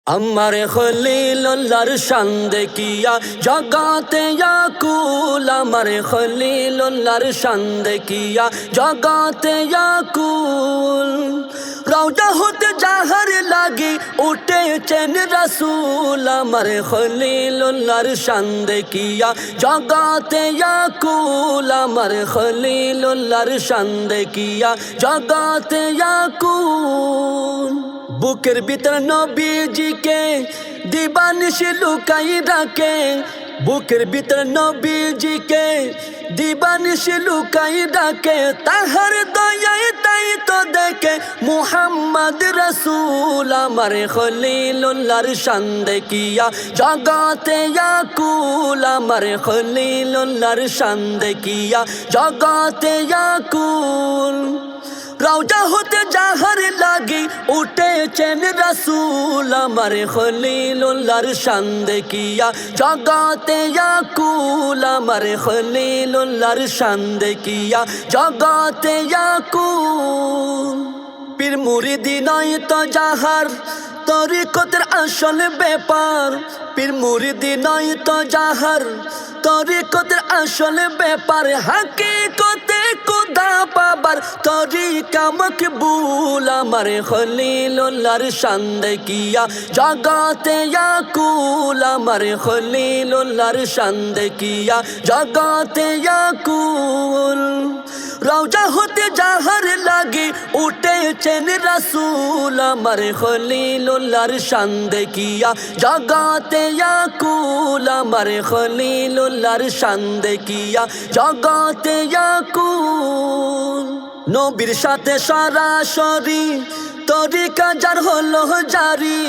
আমার খলিলুল্লাহর শান দেখিয়া জগতে ইয়াকুল, আমার খলিলুল্লাহর শান দেখিয়া জগতে ইয়াকুল। রওজা হতে যাহার লাগি উঠেছেন রাসূল, আমার খলিলুল্লাহর শান দেখিয়া জগতে ইয়াকুল, আমার খলিলুল্লাহর শান দেখিয়া জগতে ইয়াকুল। বুকের ভিতর নবীজিকে দিবানিশি লুকাই রাখে, বুকের ভিতর নবীজিকে দিবানিশি লুকাই রাখে, তাহার দয়ায় তাই তো দেখে মুহাম্মদ রাসূল, আমার খলিলুল্লাহর শান দেখিয়া জগতে ইয়াকুল, আমার খলিলুল্লাহর শান দেখিয়া জগতে ইয়াকুল। রওজা হতে যাহার লাগি উঠেছেন রাসূল, আমার খলিলুল্লাহর শান দেখিয়া জগতে ইয়াকুল, আমার খলিলুল্লাহর শান দেখিয়া জগতে ইয়াকুল। পীর মুরিদি নয় তো যাহার তরিকতের আসল ব্যাপার, পীর মুরিদি নয় তো যাহার তরিকতের আসল ব্যাপার, হাকিকতে খোদা পাবার তরিকা মকবুল, আমার খলিলুল্লাহর শান দেখিয়া জগতে ইয়াকুল, আমার খলিলুল্লাহর শান দেখিয়া জগতে ইয়াকুল। রওজা হতে যাহার লাগি উঠেছেন রাসূল, আমার খলিলুল্লাহর শান দেখিয়া জগতে ইয়াকুল, আমার খলিলুল্লাহর শান দেখিয়া জগতে ইয়াকুল। নবীর সাথে সরাসরি তরিকা যার হলো জারি,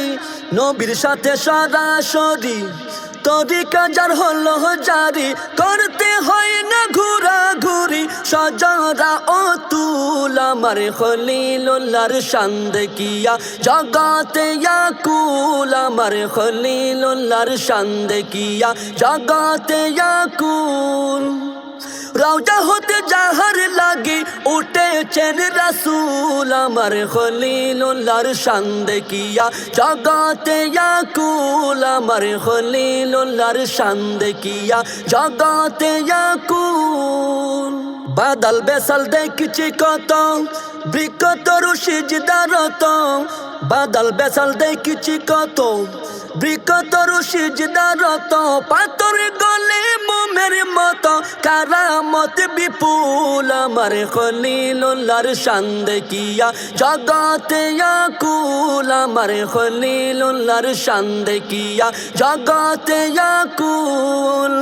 নবীর সাথে সরাসরি তরিকা যার হলো জারি, করতে হয় না ঘোরাঘুরি সজরা ও তুল, আমার খলিলুল্লাহর শান দেখিয়া জগতে ইয়াকুল, আমার খলিলুল্লাহর শান দেখিয়া জগতে ইয়াকুল। রওজা হতে যাহার লাগি উঠেছেন রাসূল, আমার খলিলুল্লাহর শান দেখিয়া জগতে ইয়াকুল, আমার খলিলুল্লাহর শান দেখিয়া জগতে ইয়াকুল। বাদল বেসাল দেখছি কত বৃক্ষ তরু সিজদারত, বাদল বেসাল দেখছি কত বৃক্ষ তরু সিজদারত, পাথর গলে মোমের মতো কারামত বিপুল, আমার খলিলুল্লাহর শান দেখিয়া জগতে ইয়াকুল, আমার খলিলুল্লাহর শান দেখিয়া জগতে ইয়াকুল।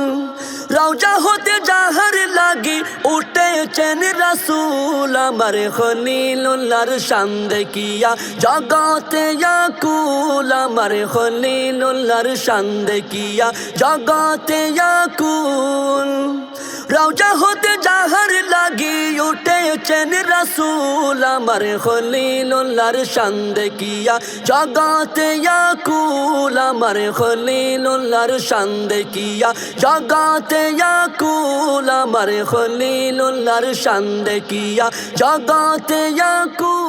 রওজা হতে যাহার লাগি উঠেছেন রাসূল, আমার খলিলুল্লাহর শান দেখিয়া জগতে ইয়াকুল, আমার খলিলুল্লাহর শান দেখিয়া জগতে ইয়াকুল। রওজা হতে যাহার লাগি উঠেছেন রাসূল, আমার খলিলুল্লাহর শান দেখিয়া জগতে ইয়াকুল, আমার খলিলুল্লাহর শান দেখিয়া জগতে ইয়াকুল, আমার খলিলুল্লাহর শান দেখিয়া জগতে ইয়াকুল।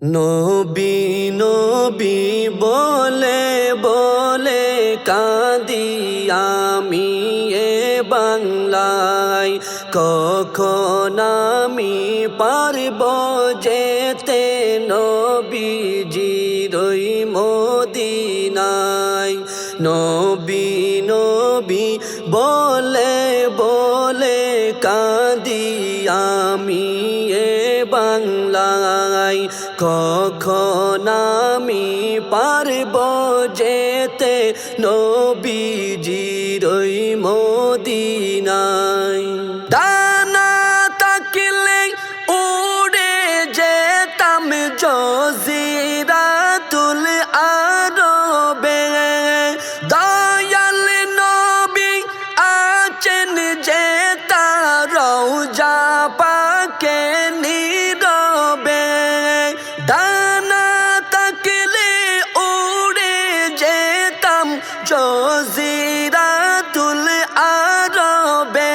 নবী নবী বলে বলে কাঁদি আমি এ বাংলায়, কখন আমি পারব যেতে নবীজির ওই মদিনায়। নবী নবী বলে বলে কাঁদি আমি এ বাংলায়, কখন আমি পারব যেতে নবীজির ওই মদিনায়। ডানা তাকলে উড়ে যেতাম জজিরাতুল আরবে, দয়াল নবী আছেন যে তার রওজা পাকে নীরবে। ডানা তাকলে উড়ে যেতাম জজিরাতুল আরবে,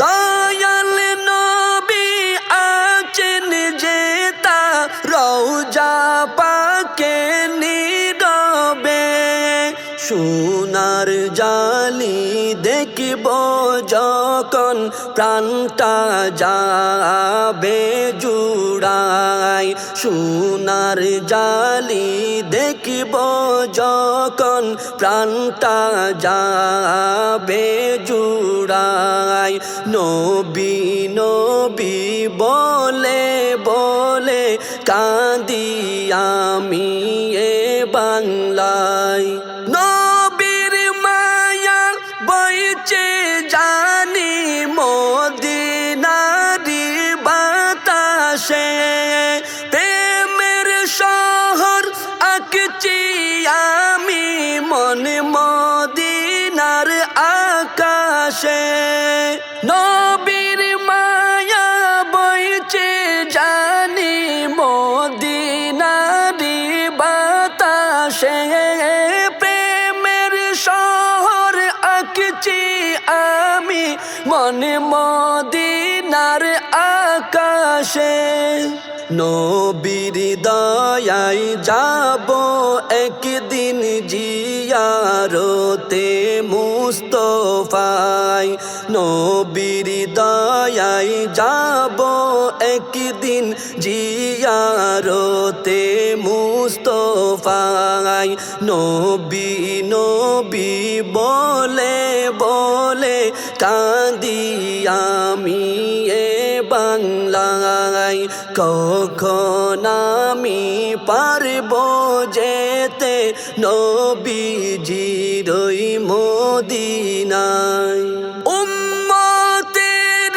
দয়াল নবী আছেন যে তার রওজা পাকে নীরবে সোনার জালি দেখিব যখন প্রাণটা যাবে জুড়াই সোনার জালি দেখিব যখন প্রাণটা যাবে জুড়াই নবী নবী বলে বলে কাঁদি আমি এ বাংলায় নবীর মায়া বইছে জানি মদিনারি বাতাসে প্রেমের শহর আঁকছি আমি মনে মদিনার আকাশে নবীর মায়া বইছে জানি মদিনারি বাতাসে প্রেমের শহর আঁকছি আমি মনে মদিনার আকাশে নবীর দয়ায় যাব একদিন জিয়ারতে মুস্তফায় নবীর দয়ায় যাব একদিন জিয়ারতে মুস্তফায় নবী নবী বলে বলে কাঁদি আমি এ বাংলায় কখন আমি পারব যেতে নবীজির ওই মদিনায় উম্মতের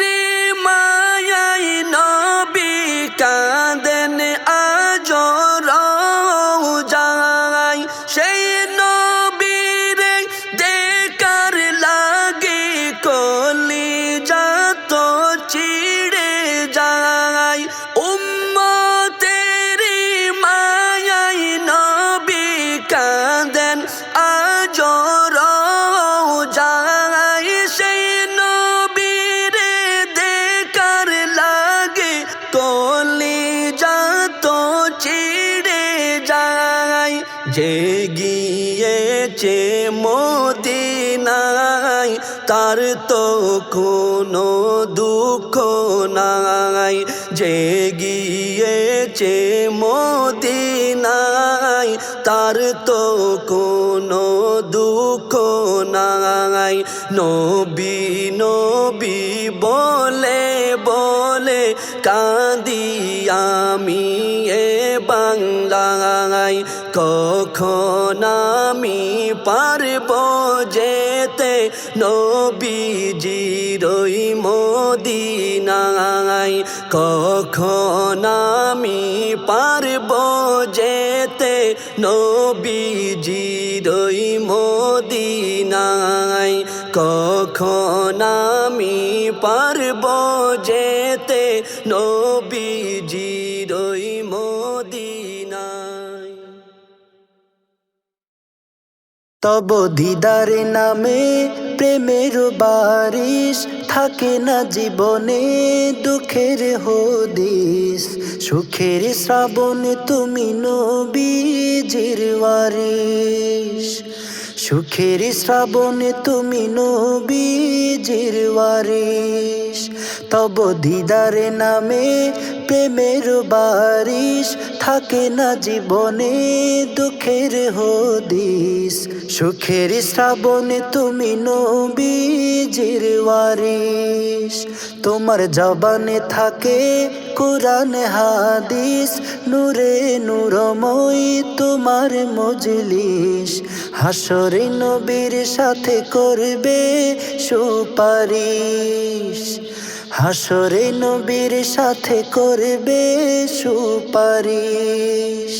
মায়ায় নবী কাঁদেন আজ রওজায় সেই নবীরে দেখার লাগে কলিজা তো চিড়ে যায় উম্মতের মায়ায় নবী কাঁদেন আজ রওজায় সেই নবীরে দেখার লাগে কলিজা তো চিড়ে যায় যে গিয়েছে মদিনায় তার তো কোনো দুঃখ নাই যে গিয়েছে মদিনায় তার তো কোনো দুঃখ নাই নবী নবী বলে বলে কাঁদি আমি এ বাংলায় কখন আমি পারব যেতে নবীজির ওই মদিনায় কখন আমি পারব যেতে নবীজির ওই মদিনায় কখন আমি পারব যেতে নবীজির ওই মদিনায় তব দিদার নামে প্রেমের বারিশ থাকে না জীবনে দুঃখের হদিস সুখের শ্রাবণে তুমি নবীজির ওয়ারিশ সুখের শ্রাবণে তুমি নবীজির ওয়ারিশ তব দিদার নামে প্রেমের বারিশ থাকে না জীবনে দুঃখের হদিস সুখের শ্রাবণে তুমি নবীজির ওয়ারিশ তোমার জবানে থাকে কুরআন হাদিস নূরে নূরময় তোমার মজলিস হাসরে নবীর সাথে করবে সুপারিশ হাসরে নবীর সাথে করবে সুপারিশ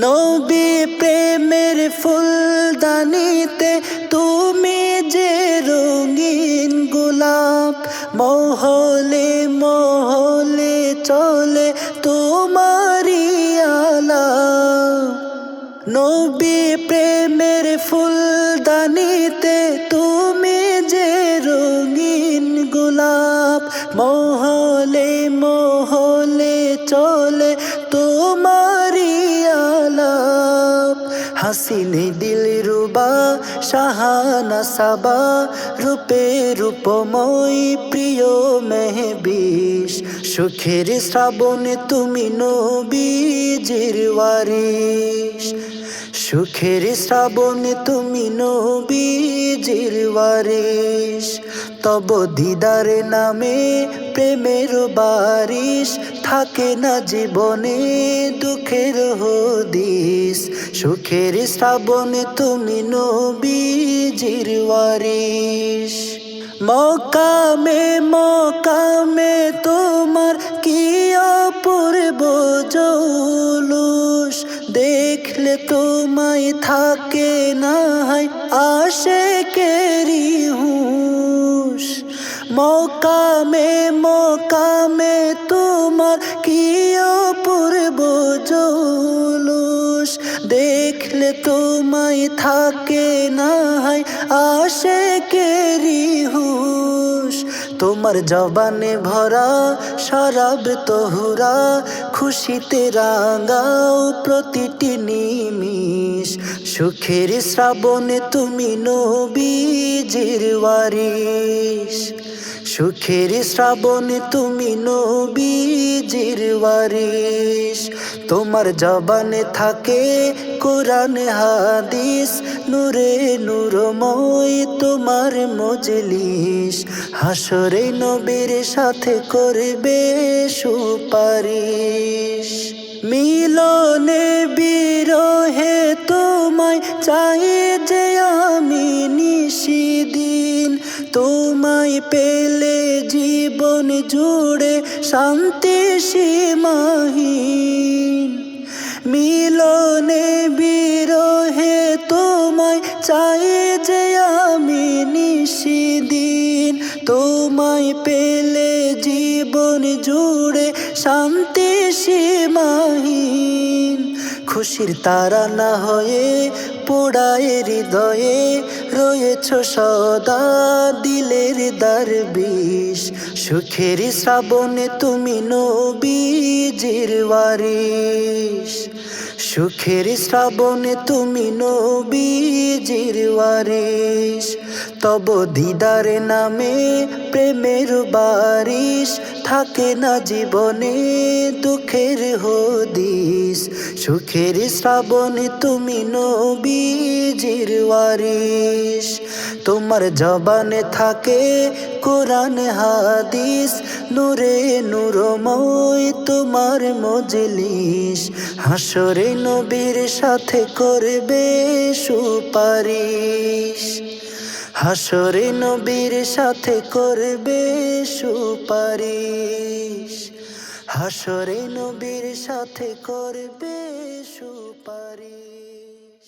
নবী প্রেমের ফুলদানিতে তুমি যে রঙিন গোলাপ মহলে মহলে চলে তোমারি আলাপ নবী প্রেমের ফুলদানিতে তুমি যে রঙিন গোলাপ মহলে মহলে চলে তোমারি হাসিনে দিলরুবা শাহানা সাবা রূপে রূপময় প্রিয় মেহবিশ সুখের শ্রাবণে তুমি নবীজির ওয়ারিশ সুখের শ্রাবণে তুমি নবীজির ওয়ারিশ তব দিদার নামে প্রেমের বারিশ থাকে না জীবনে দুঃখের হদিস সুখের শ্রাবণে তুমি নবীজির ওয়ারিশ মকামে মকামে তোমার কি অপূর্ব জৌলুস দেখলে তোমায় থাকে না হয় আশিকেরি হুঁশ মকামে মকামে তোমার কি অপূর্ব জৌলুস দেখলে তোমায় থাকে না হয় আশিকেরি হুঁশ তোমার জবানে ভরা শরাব তহুরা খুশিতে রাঙাও প্রতিটি নিমিষ সুখের শ্রাবণে তুমি নবীজির ওয়ারিশ সুখের শ্রাবণে তুমি নবীজির ওয়ারিশ তোমার জবানে থাকে কোরআন হাদিস নূরে নূরময় তোমার মজলিস হাসরে নবীর সাথে করবে সুপারিশ মিলনে বিরহে তোমায় চাই যে আমি নিশিদিন তোমায় পেলে জীবন জুড়ে শান্তি সীমাহীন মিলনে বিরহে তোমায় চাই যে আমি নিশিদিন তোমায় পেলে জীবন জুড়ে শান্তি সীমাহীন খুশির তারা না হয়ে পোড়ায় হৃদয়ে রয়েছ সদা দিলের দরবিশ সুখের শ্রাবণে তুমি নবীজির ওয়ারিশ সুখের শ্রাবণে তুমি নবীজির ওয়ারিশ তব দিদার নামে প্রেমের বারিশ থাকে না জীবনে দুঃখের হদিস সুখের শ্রাবণে তুমি নবীজির ওয়ারিশ তোমার জবানে থাকে কোরআন হাদিস নূরে নূরময় তোমার মজলিস হাসরে নবীর সাথে করবে সুপারিশ হাসরে নবীর সাথে করবে সুপারিশ হাসরে নবীর সাথে করবে সুপারিশ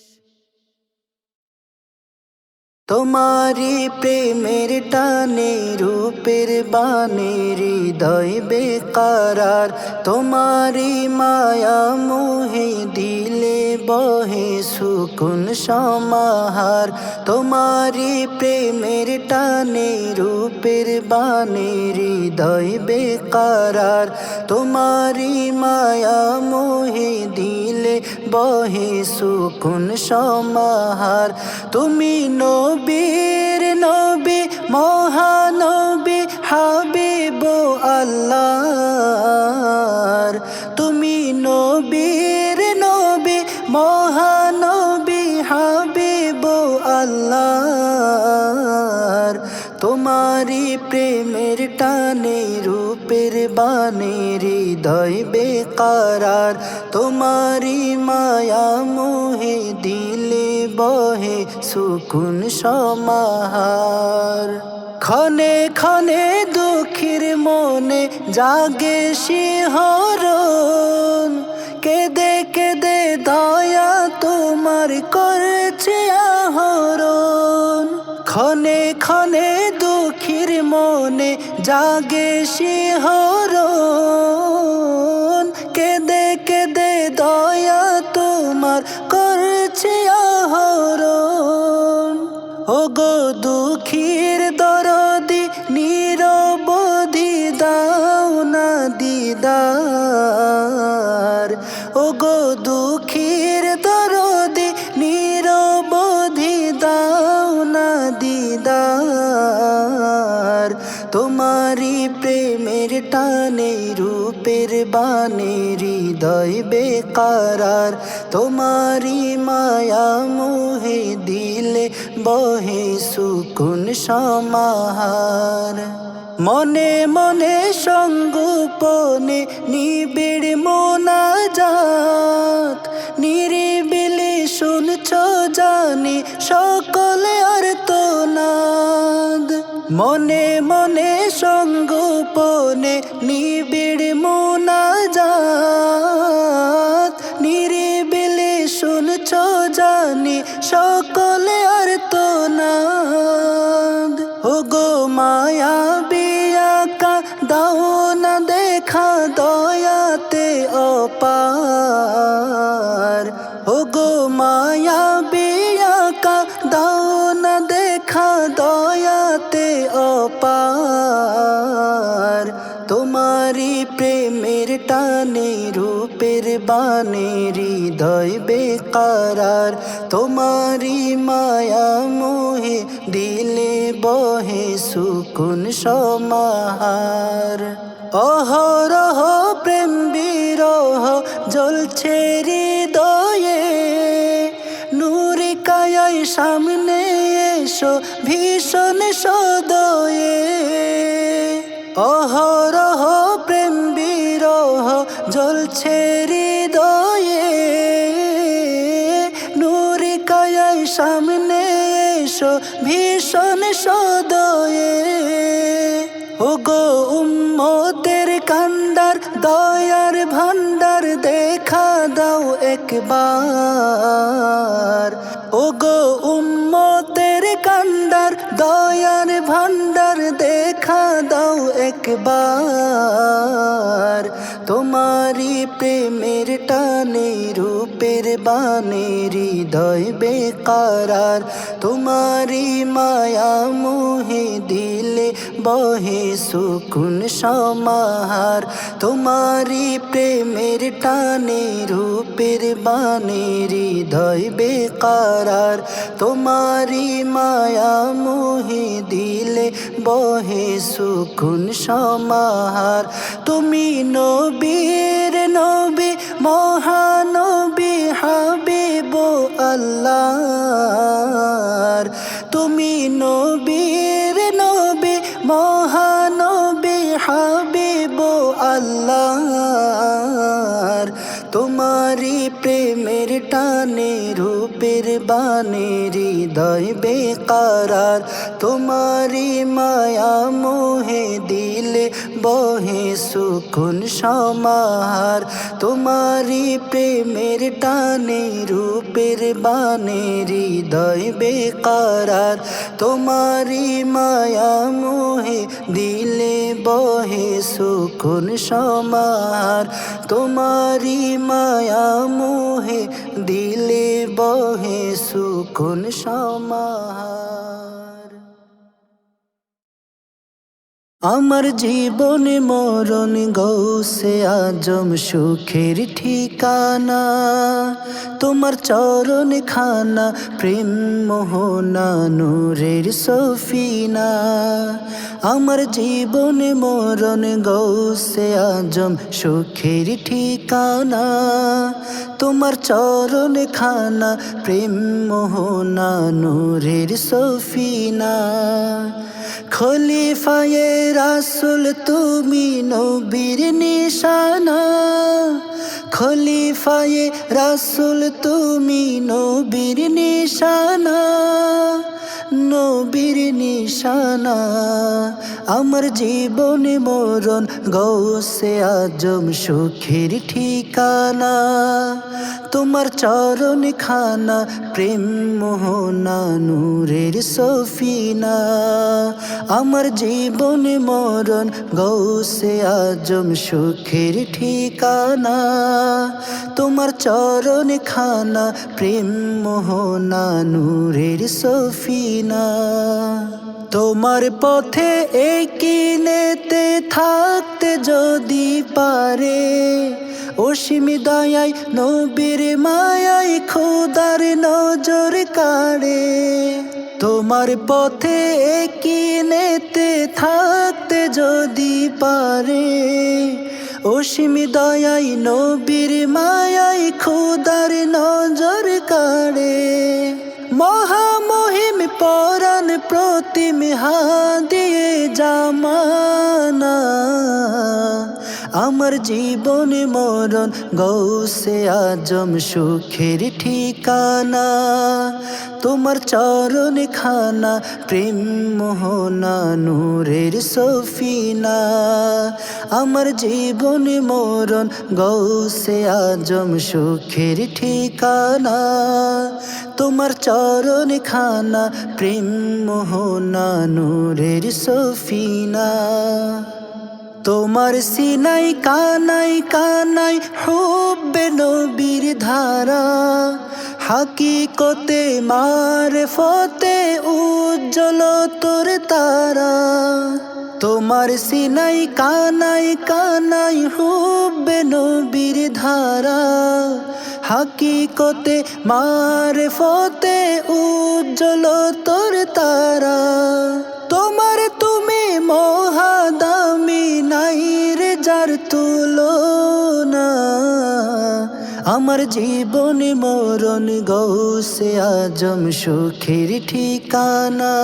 তোমারি প্রেমের টানে রূপের বানে হৃদয় বেকারার তোমারি মায়া মোহে দিলে বহে সুকুন সমাহার তোমারি প্রেমের টানে রূপের বানে হৃদয় বেকারার তোমারি মায়া মোহে দিলে বহে সুকুন সমাহার তুমি নবীর নবী মহানবী হাবিব আল্লাহর তুমি নবীর নবী মহানবী হাবিব আল্লাহর তোমারি প্রেমের টানে রূপের বানে হৃদয় বেকারার তোমারি মায়া মোহে দিলে বহে সুকুন সমাহার ক্ষণে ক্ষণে দুঃখীর মনে জাগে শিহরণ কেঁদে কেঁদে দয়া তোমার করছে আহরণ ক্ষণে ক্ষণে দুঃখীর মনে জাগে শিহরণ কেঁদে কেঁদে দয়া তোমার করছে আহরণ ওগো দুঃখীর দরদি নিরবধি দাও না দিদার ওগো দুঃখীর দরদি টানে রূপের বানে হৃদয় বেকারার, তোমারি মায়া মোহে দিলে বহে সুকুন সমাহার। মনে মনে সঙ্গোপনে নিবিড় মোনাজাত, নিরিবিলি শুনছ জানি সকলে আর্তনাদ। মনে মনে সঙ্গোপনে নিবিড় মোনাজাত, নিরিবিলি শুনছ জানি সকলে আর্তনাদ। ওগো মায়া বিয়াকা দাও না দেখা দয়াতে অপার, ওগো মায়া বিয়াকা দাও না দেখা দয়াতে অপার। তোমারি প্রেমের টানে রূপের বানে হৃদয় বেকারার, তোমারি মায়া মোহে দিলে বহে সুকুন সমাহার। অহরহ প্রেম বিরহ জ্বলছে হৃদয়ে, নূরে কায়ায় সামনে এসো ভীষণ সদয়ে। অহরহ প্রেম বিরহ জ্বলছে হৃদয়ে, নূরে কায়ায় সামনে এসো ভীষণ সদয়ে। ওগো উম্মতের কান্ডার দয়ার ভান্ডার দেখা দাও একবার, ওগো উম্মতের কান্ডার দয়ার ভান্ডার দেখা দাও একবার। তোমারি প্রেমের টানে রূপের বানে হৃদয় বেকারার, তোমারি মায়া মোহে দিলে বহে সুকুন সমাহার। তোমারি প্রেমের টানে রূপের বানে হৃদয় বেকারার, তোমারি মায়া মোহে দিলে বহে সুকুন সমাহার। তুমি নবীর নবী মহানবী হাবিব আল্লাহর, তুমি নবীর নবী মহানবী হাবিব আল্লাহর। তোমারি প্রেমের টানে রূপের বানে হৃদয় বেকারার, তোমারি মায়া মোহে দিলে বহে সুকুন সমাহার। তোমারি প্রেমের টানে রূপের বানে হৃদয় বেকারার, তোমারি মায়া মোহে দিলে বহে সুকুন সমাহার। তোমারি মায়া মোহে দিলে বহে সুকুন সমাহার। আমার জীবন মরণ গৌসে আজম সুখের ঠিকানা, তোমার চরণ খানা প্রেম মোহনা নূরের সফিনা। আমার জীবন মরণ গৌসে আজম সুখের ঠিকানা, তোমার চরণ খানা প্রেম মোহনা নূরের সফিনা। খলিফায়ে রাসূল তুমি নবীর নিশানা, খলিফায়ে রাসূল তুমি নবীর নিশানা, নবীর নিশানা। আমার জীবন মরণ গৌসে আজম সুখের ঠিকানা, তোমার চরণ খানা প্রেম মোহনা নূরের সফিনা। আমার জীবন মরণ গৌসে আজম সুখের ঠিকানা, তোমার চরণ খানা প্রেম মোহনা নূরের সফিনা। তোমার পথে একিনেতে থাকতে যদি পারে, অসীম দয়ায় নবীর মায়ায় খোদার নজর কাড়ে। তোমার পথে কিনেতে থাকতে যদি পারে, অসীম দয়াই নবীর মায়াই খোদার নজর কাড়ে। মহামহিম পরাণ প্রতিম হাদিয়ে জামানা, আমার জীবন মরণ গৌসে আজম সুখের ঠিকানা। তোমার চরণ খানা প্রেম মোহনা নূরের সফিনা, আমার জীবন মরণ গৌসে আজম সুখের ঠিকানা। তোমার চরণ খানা প্রেম মোহনা নূরের সফিনা। তোমার সিনাই কানাই কানাই হুব্বে নবীর ধারা, হাকিকতে মারফতে উজ্জ্বল তোর তারা। তোমার সিনাই কানাই কানাই হুব্বে নবীর ধারা, হাকিকতে মারফতে উজ্জ্বল তোর তারা। তোমার তুমি মহাদামি নাই রে যার তুলনা, আমার জীবন মরণ গৌসে আজম সুখের ঠিকানা।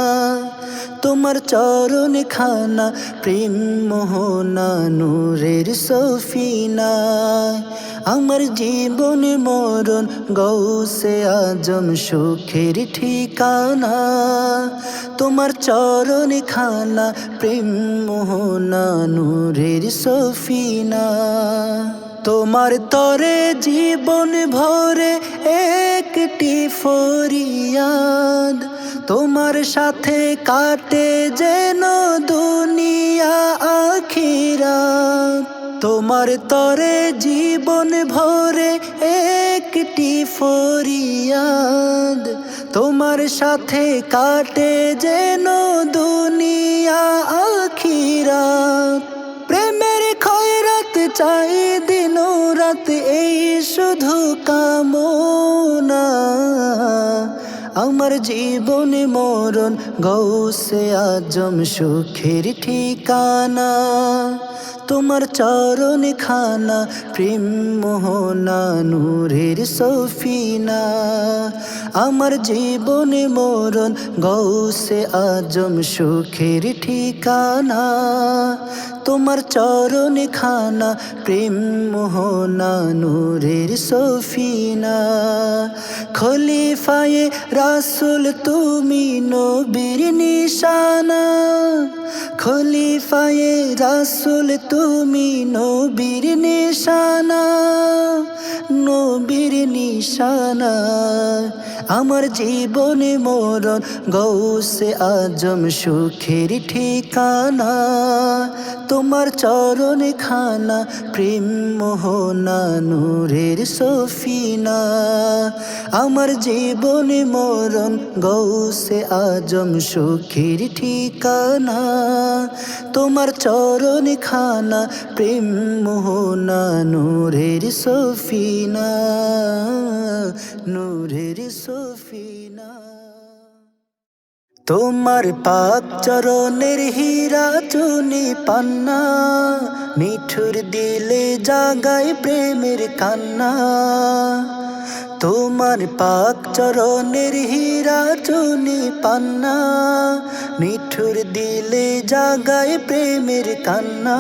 তোমার চরণ খানা প্রেম মোহনা নূরের সফিনা, আমার জীবন মরণ গৌসে আজম সুখের ঠিকানা। তোমার চরণ খানা প্রেম মোহনা নূরের সফিনা। তোমার তরে জীবন ভরে একটি ফরিয়াদ, তোমার সাথে কাটে যেন দুনিয়া আখিরাত। তোমার তরে জীবন ভরে একটি ফরিয়াদ, তোমার সাথে কাটে যেন দুনিয়া আখিরাত। প্রেমের খয়রাত চাই দিন রাত এই শুধু কামনা, আমার জীবন মরণ গৌসে আজম সুখের ঠিকানা। তোমার চরণ খানা প্রেম মোহনা নূরের সফিনা, আমার জীবন মরণ গৌসে আজম সুখের ঠিকানা। তোমার চরণ খানা প্রেম মোহনা নূরের সফিনা। খলিফায়ে রাসূল তুমি নবীর নিশানা, খলিফায়ে রাসূল তুমি নবীর নিশানা, নবীর নিশানা। আমার জীবন মরণ গৌসে আজম সুখের ঠিকানা। তোমার চরণ খানা প্রেম মোহনা নূরের সফিনা, আমার জীবন মরণ গৌসে আজম সুখের ঠিকানা। তোমার চরণ খানা প্রেম মোহনা নূরের সফিনা, নূরের সফিনা। তোমার পাক চরণের হীরা চুনি পান্না, মিঠুর দিলে জাগায় প্রেমের কান্না। তোমার পাক চরণের হীরা চুনি পান্না, মিঠুর দিলে জাগায় প্রেমের কান্না।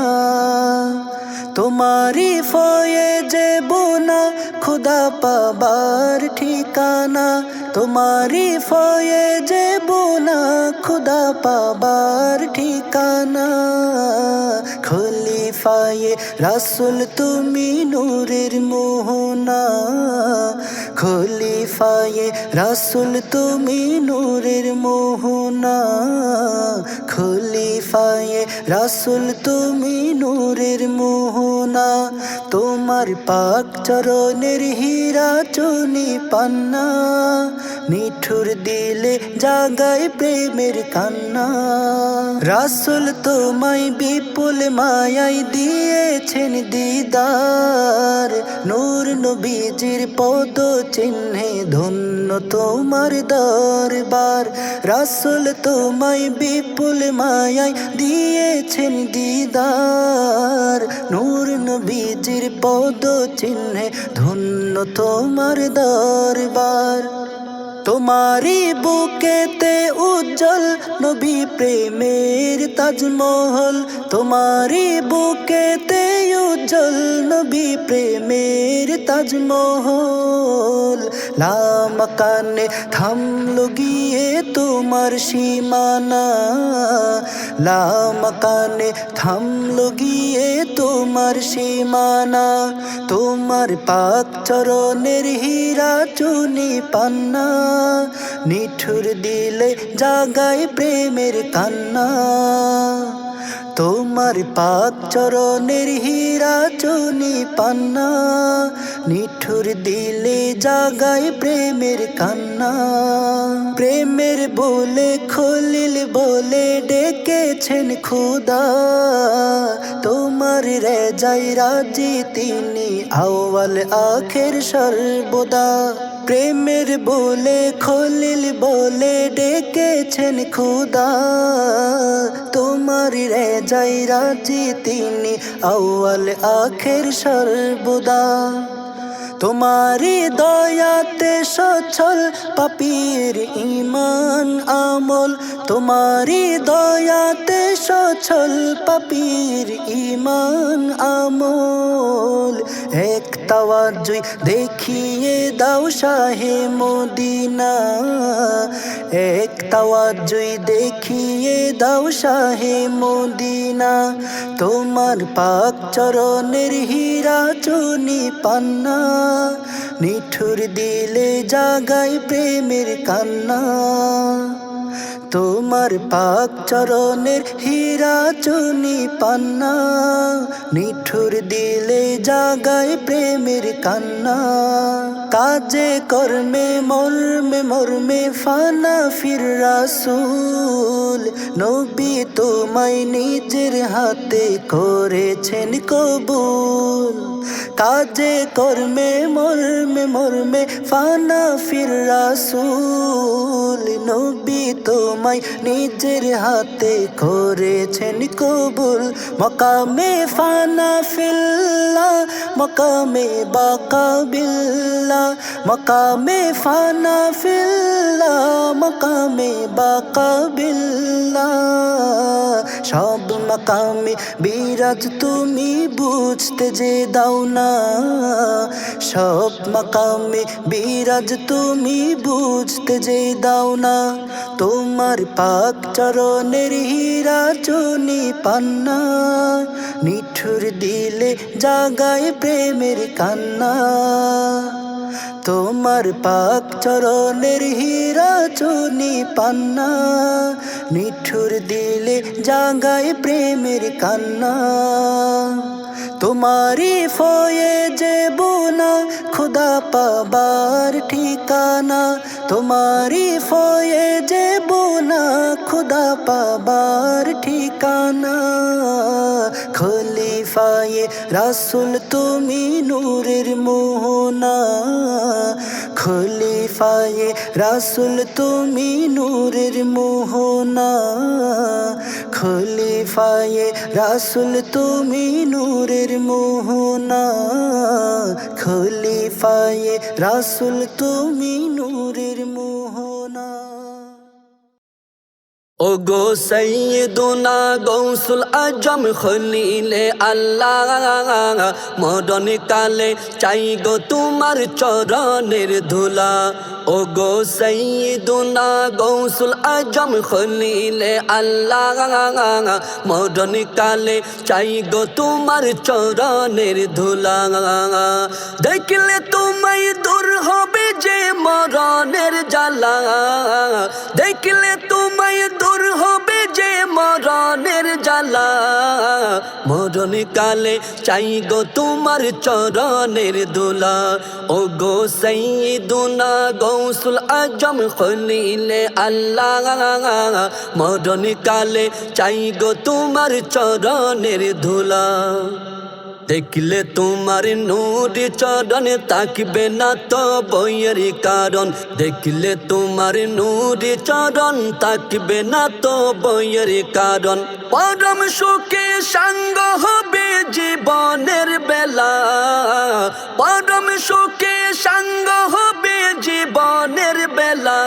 তোমারি ফয়েজে বোনা খুদা পাবার ঠিকানা, তোমারি ফয়েজে বোনা খুদা পাবার ঠিকানা। খলিফায়ে রাসূল তুমি নূরের মোহনা, খলিফায়ে রাসূল তুমি নূরের মোহনা, খলিফায়ে রাসূল তুমি নূরের মোহনা। মোহনা তোমার পাক চরণের হীরা চুনি পান্না নিঠুর দিলে জাগায় প্রেমের কান্না রাসূল তোমায় বিপুল মায়ায় দিয়েছেন দিদার নূর নবীজির পদ চিহ্নে ধন্য তোমার দরবার রাসূল তোমায় বিপুল মায়ায় দিয়েছেন দিদার নূর নবীজির পদ চিহ্নে ধন্য তোমার দরবার তোমারি বুকেতে উজ্জ্বল নবী প্রেমের তাজমহল তোমারি বুকেতে উজ্জ্বল নবী প্রেমের তাজমহল লামাকানে থামলো গিয়ে তোমার সীমানা লামাকানে থামলো গিয়ে তোমার সীমানা তোমার পাক চরণের হীরা চুনি পান্না নিঠুর দিলে জাগায় প্রেমের কান্না তোমার পাক চরণের হীরা চুনি পান্না নিঠুর দিলে জাগায় প্রেমের কান্না প্রেমের বলে খলিল বলে ডেকেছেন খুদা তোমার রেজাই রাজি তিনি আউয়াল আখের সর্বদা প্রেমের বলে খলিল বলে ডেকেছেন খুদা তোমার রেজাই রাজি তিনি আউয়াল আখের সর্বদা তোমারি দয়াতে সচল পাপীর ঈমান আমল তোমারি দয়াতে সচল পাপীর ঈমান আমল এক তাওয়াজ্জুই দেখিয়ে দাও শাহে মদিনা এক তাওয়াজ্জুই দেখিয়ে দাও শাহে মদিনা তোমার পাক চরণের হীরা চুনি পান্না নিঠুর দিলে জাগায় প্রেমের কান্না তোমার পাক চরণের হীরা চুনি পান্না নিঠুর দিলে জাগায় প্রেমের কান্না কাজে কর্মে মর্মে মর্মে ফানা ফির রাসূল নবী তোমায় নিজের হাতে করেছেন কবুল কাজে কর্মে মর্মে মর্মে ফানা ফির রাসূল নবী তোমায় নিজের হাতে করেছেন কবুল মকামে ফানা ফিল্লাহ মকামে বাকা বিল্লাহ মকামে ফানা ফিল্লাহ মকামে বাকা বিল্লাহ সব মকামে বিরাজ তুমি বুঝতে যে দাও না সব মকামে বিরাজ তুমি বুঝতে যে দাও না তোমার পাক চরণের হীরা চুনি পান্না নিঠুর দিলে জাগায় প্রেমের কান্না তোমার পাক চরণের হীরা চুনি পান্না নিঠুর দিলে জাগায় প্রেমের কান্না তোমারি ফয়ে যে বোনা খুদা পাবার ঠিকানা তোমারি ফয়ে যে বোনা খুদা পাবার ঠিকানা খলিফায়ে রাসূল তুমি নূরের মোহনা খলিফায়ে রাসূল তুমি নূরের মোহনা খলিফায়ে রাসূল তুমি নূরের মোহনা খলিফায়ে রাসূল তুমি নূরের মোহনা ও গো সৈয়দুনা গৌসুল আজম খলিলে আল্লাহ মরণ কালে চাই গো তোমার চরণের ধুলা ও গো সৈয়দুনা গৌসুল আজম খলিলে আল্লাহ মরণ কালে চাই গো তোমার চরণের ধুলা দেখলে তোমায় দূর হবে যে মরণের জ্বালা দেখলে তোমায় দূর হবে যে মরণের জ্বালা মরণ কালে চাই গো তোমার চরণের দোলা ও গো সাইয়্যিদুনা গৌসুল আজম খলিলে আল্লাহ মরণ কালে চাই গো তোমার চরণের ধুলা দেখলে তোমার নূর চরণ তাকবে না তো বইয়ের কারণ দেখলে তোমার নূর চরণ তাকবে না তো বইয়ের কারণ পরম সুখে সঙ্গ হবে জীবনের বেলা পরম সুখে সঙ্গ হবে জীবনের বেলা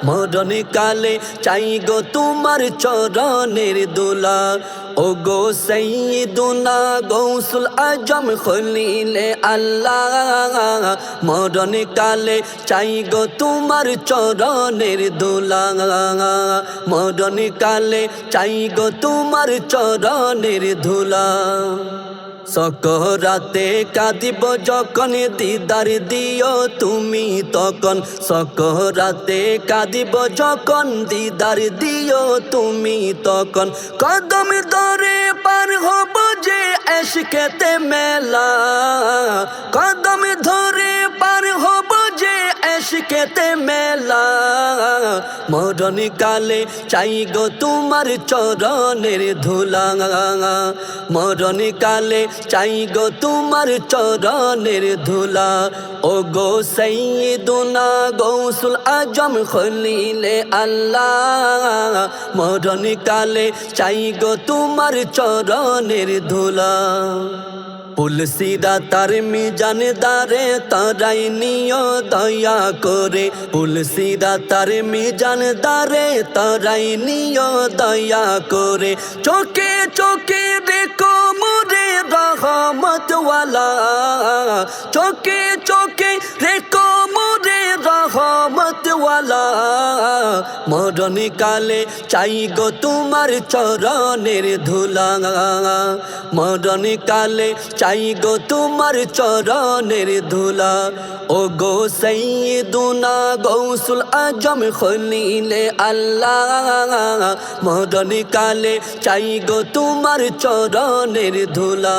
মরণ কালে চাই গো তোমার চরণের দোলা ও গো সাইয়্যিদুনা গৌসুল আজম খলিলে আল্লাহ মরণ কালে চাই গো তোমার চরণের দোলা মরণ কালে চাই গো তোমার চরণের ধুলা সকরাতে কাঁদিব যখন দিদার দিও তুমি তখন সকরাতে কাঁদিব যখন দিদার দিও তুমি তখন কদম ধরে পার হব যে ইশকেতে মেলা কদম ধরে পার হব যে ইশকেতে মেলা মরণ কালে চাই গো তোমার চরণের ধুলা মরণ কালে চাই গো তোমার চরণের ধুলা ও গো সাইয়্যিদুনা গৌসুল আজম খলিলে আল্লাহ মরণ কালে চাই গো তোমার চরণের ধুলা পুলসিরা তার মিজান দারে তারাই নিও দয়া করে পুলসিরা তার মিজান দারে তারাই নিও দয়া করে চোখে চোখে দেখো মোরে রহমতওয়ালা চোখে চোখে দেখো মোরে রহমতওয়ালা মরণ কালে চাই গো তোমার চরণের ধুলা মরণ কালে চাই গো তোমার চরণের ধুলা ও গো সাইয়্যিদুনা গৌসুল আজম খলিলে আল্লাহ মরণ কালে চাই গো তোমার চরণের ধুলা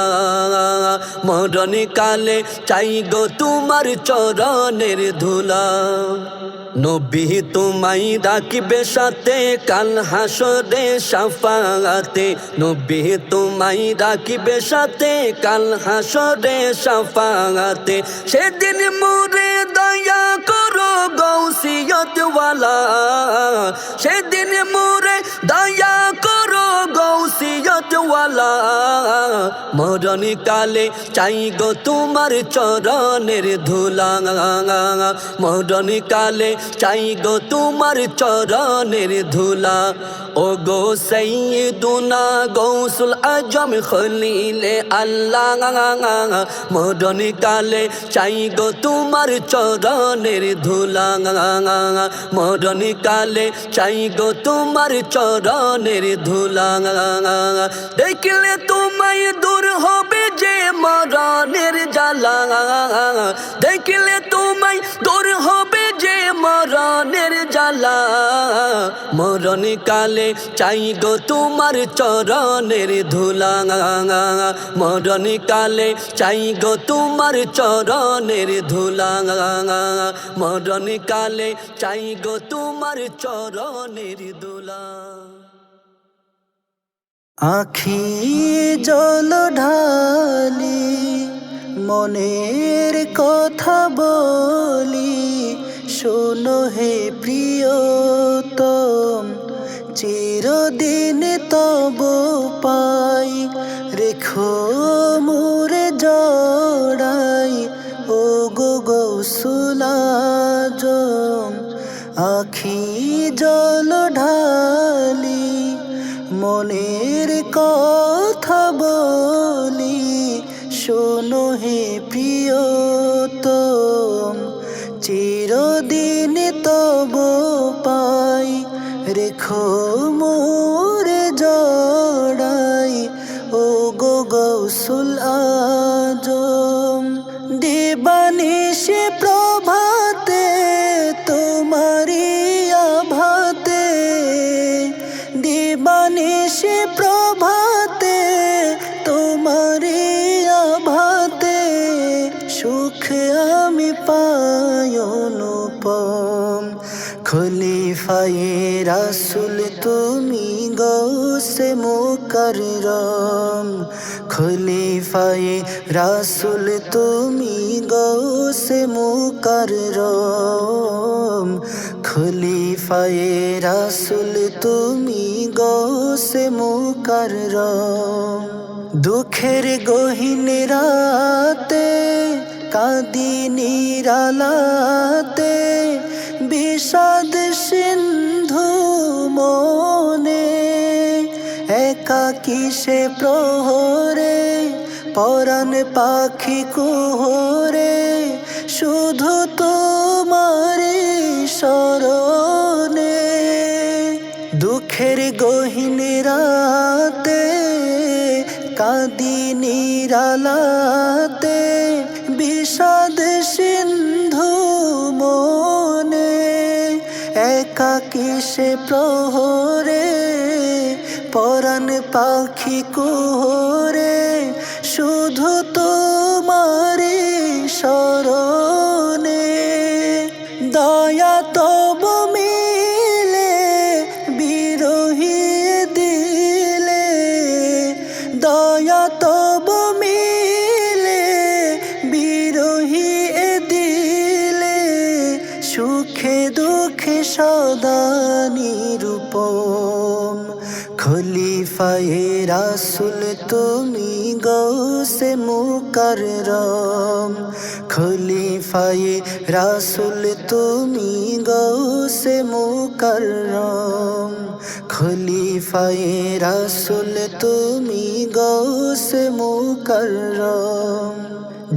মরণ কালে চাই গো তোমার চরণের ধুলা নবী তোমায় রাখবে সাথে কাল হাসরে শাফাআতে নবী তোমায় রাখবে সাথে কাল হাসরে শাফাআতে সেদিন মোরে দয়া করো গৌসিয়ত ওয়ালা সেদিন মোরে দয়া করো গৌসিয়ত ওয়ালা মরণ কালে চাই গো তোমার চরণের ধুলা মরণ কালে চাই গো তোমার চরণের ধুলা ও গো সাইয়্যিদুনা গৌসুল আজম খলিলে আল্লাহ মরণ কালে চাই গো তোমার চরণের ধুলা মরণ কালে চাই গো তোমার চরণের ধুলা দেখলে তোমায় দূর হবে যে মরণের জ্বালা দেখলে তোমায় দূর হবে যে মরণের জ্বালা মরণ কালে চাই গো তোমার চরণের ধুলা মরণ কালে চাই গো তোমার চরণের ধুলা মরণ কালে চাই গো তোমার চরণের ধুলা আখি জল ঢালি মনের কথা বলি শোনো হে প্রিয়তম চিরদিন তব পাই রেখো মোরে জড়াই ও গো গৌসুল আজম আখি জল ঢালি মনের কথা বলি শোনো হে প্রিয়তম চিরদিন তব পাই রেখো মোরে জড়াই ও গো গৌসুল আজম দিবানিশে প্রভাতে তোমারি আভাতে দিবানিশে প্রভাতে খলিফায়ে রাসূল তুমি গৌসে মুকাররম খলিফায়ে রাসূল তুমি গৌসে মুকাররম খলিফায়ে রাসূল তুমি গৌসে মুকাররম দুঃখের গহীন রাতে কাঁদি নিরালাতে বিষাদ সিন্ধু মনে একাকী সে প্রহরে পরাণ পাখি কুহরে শুধু তোমারি শরণে দুঃখের গহীন রাতে কাঁদি নিরালাতে বিষাদ সিন্ধু মনে একাকী সে প্রহরে পরাণ পাখি কুহরে শুধু তোমারি শরণে দয়া তব মিলে বিরহী দিলে দয়া তব মিলে বিরহী দিলে সুখে দুঃখে সদা নিরূপম খলিফায়ে রাসূল তুমি গৌসে মুকাররম খলিফায়ে রাসূল তুমি গৌসে মুকাররম খলিফায়ে রাসূল তুমি গৌসে মুকাররম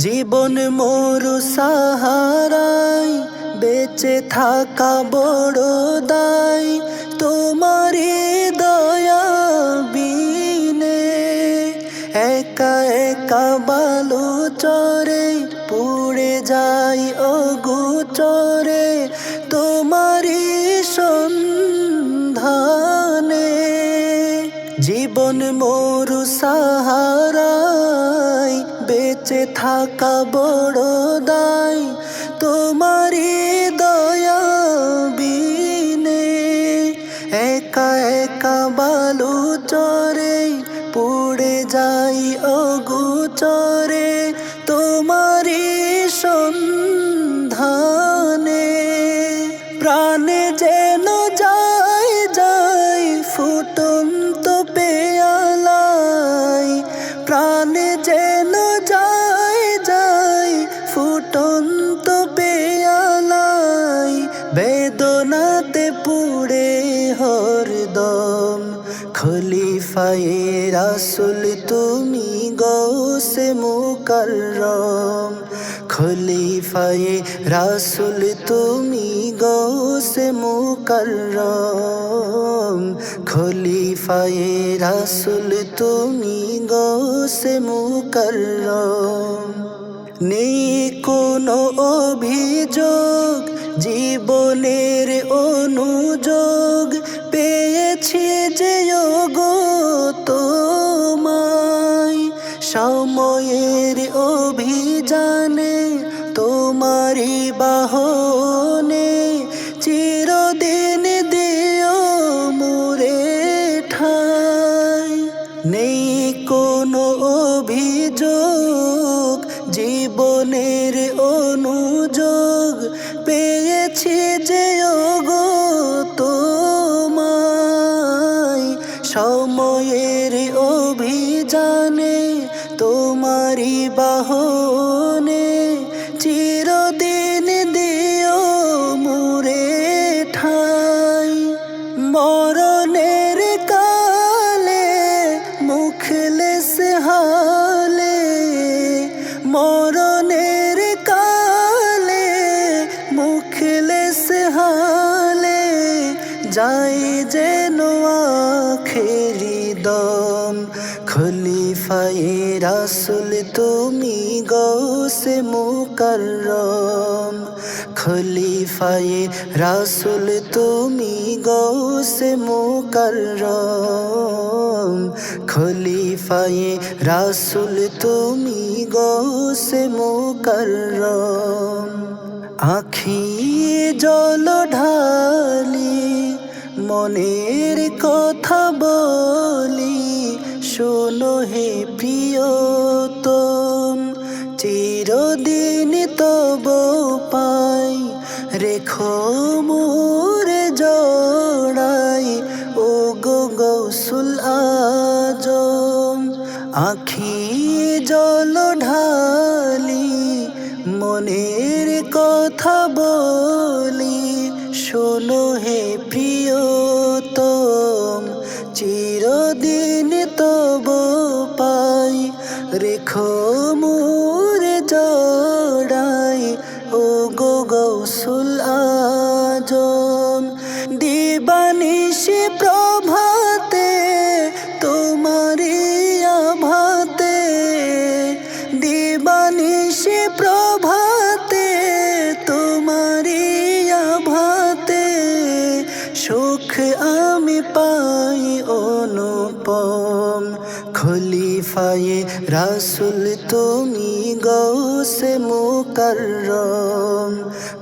জীবন মোর সাহারায় বেঁচে থাকা বড় দায় তোমারি দয়া বিনে একা একা বালু চরে পুড়ে যাই অগোচরে তোমারি সন্ধানে জীবন মোর সাহারায় বেঁচে থাকা বড় দায় তোমারি দয়া বিনে একা একা বালু চরে পুড়ে যাই অগোচরে তোমারি সন্ধানে প্রাণে যেন যায় যায় ফুটন্ত পেয়ালায় প্রাণে যেন যায় যায় ফুটন্ত পেয়ালায় বেদনাতে পুড়ে হরদম খলিফায়ে রাসূল তুমি গৌসে মুকাররম খলিফায়ে রাসূল তুমি গৌসে মুকাররম খলিফায়ে রাসূল তুমি গৌসে মুকাররম নেই কোনো অভিযোগ জীবনের অনুযোগ পেয়েছি যে গো তোমায় সময়ের অভিযানে তোমারি বাহনে চিরদিন দিও মোরে ঠাই নেই কোনো অভিযোগ জীবনের অনুযোগ পেয়েছি যে গো তোমায় সময়ের অভিযানে তোমারি বাহনে চিরদিন দিও মোরে ঠাই মরণের কালে মুখলেস হালে মরণের কালে মুখলেস হালে যাই যেন আখেরি দম খলিফায়ে রাসূল তুমি গৌসে মুকাররম খলিফায়ে রাসূল তুমি গৌসে মুকাররম খলিফায়ে রাসূল তুমি গৌসে মুকাররম আখি জল ঢালি মনের কথা বলি, শোনো হে প্রিয়তম, চিরদিন তব পাই রেখো মোরে জড়াই, ও গো গৌসুল আজম। আখি জল ঢালি মনের কথা বলি, শোনো হে প্রিয়তম, চিরদিন তব পাই রেখো মোরে জড়াই, ও গো গৌসুল আজম। দিবানিশি প্রভাতে তোমারি আভাতে, দিবানিশি প্রভাতে তোমারি আভাতে, সুখ আমি পাই অনুপম। খলিফায়ে রাসূল তুমি গৌসে মুকাররম,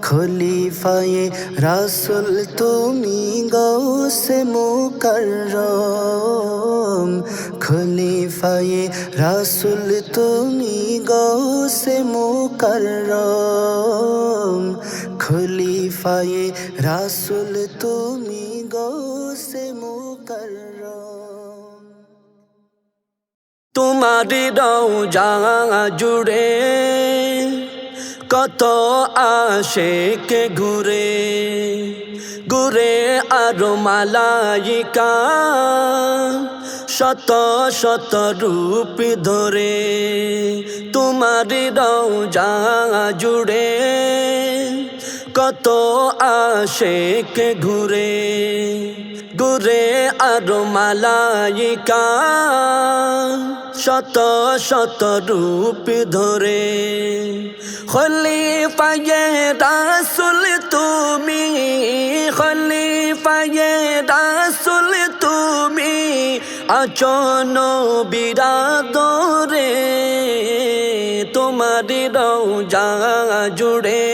খলিফায়ে রাসূল তুমি গৌসে মুকাররম, খলিফায়ে রাসূল তুমি গৌসে মুকাররম, খলিফায়ে রাসূল তুমি গৌসে মুকাররম। তোমারি রওজা জুড়ে কত আশিক ঘুরে, ঘুরে আরো মালাইকা শত শত রূপ ধরে। তোমারি রওজা জুড়ে কত আশিক ঘুরে, ঘুরে আরো মালাইকা শত শত রূপ ধরে। খলিফায়ে রাসূল তুমি, খলিফায়ে রাসূল তুমি, আছো নবীর আদরে। তোমারি রওজা জুড়ে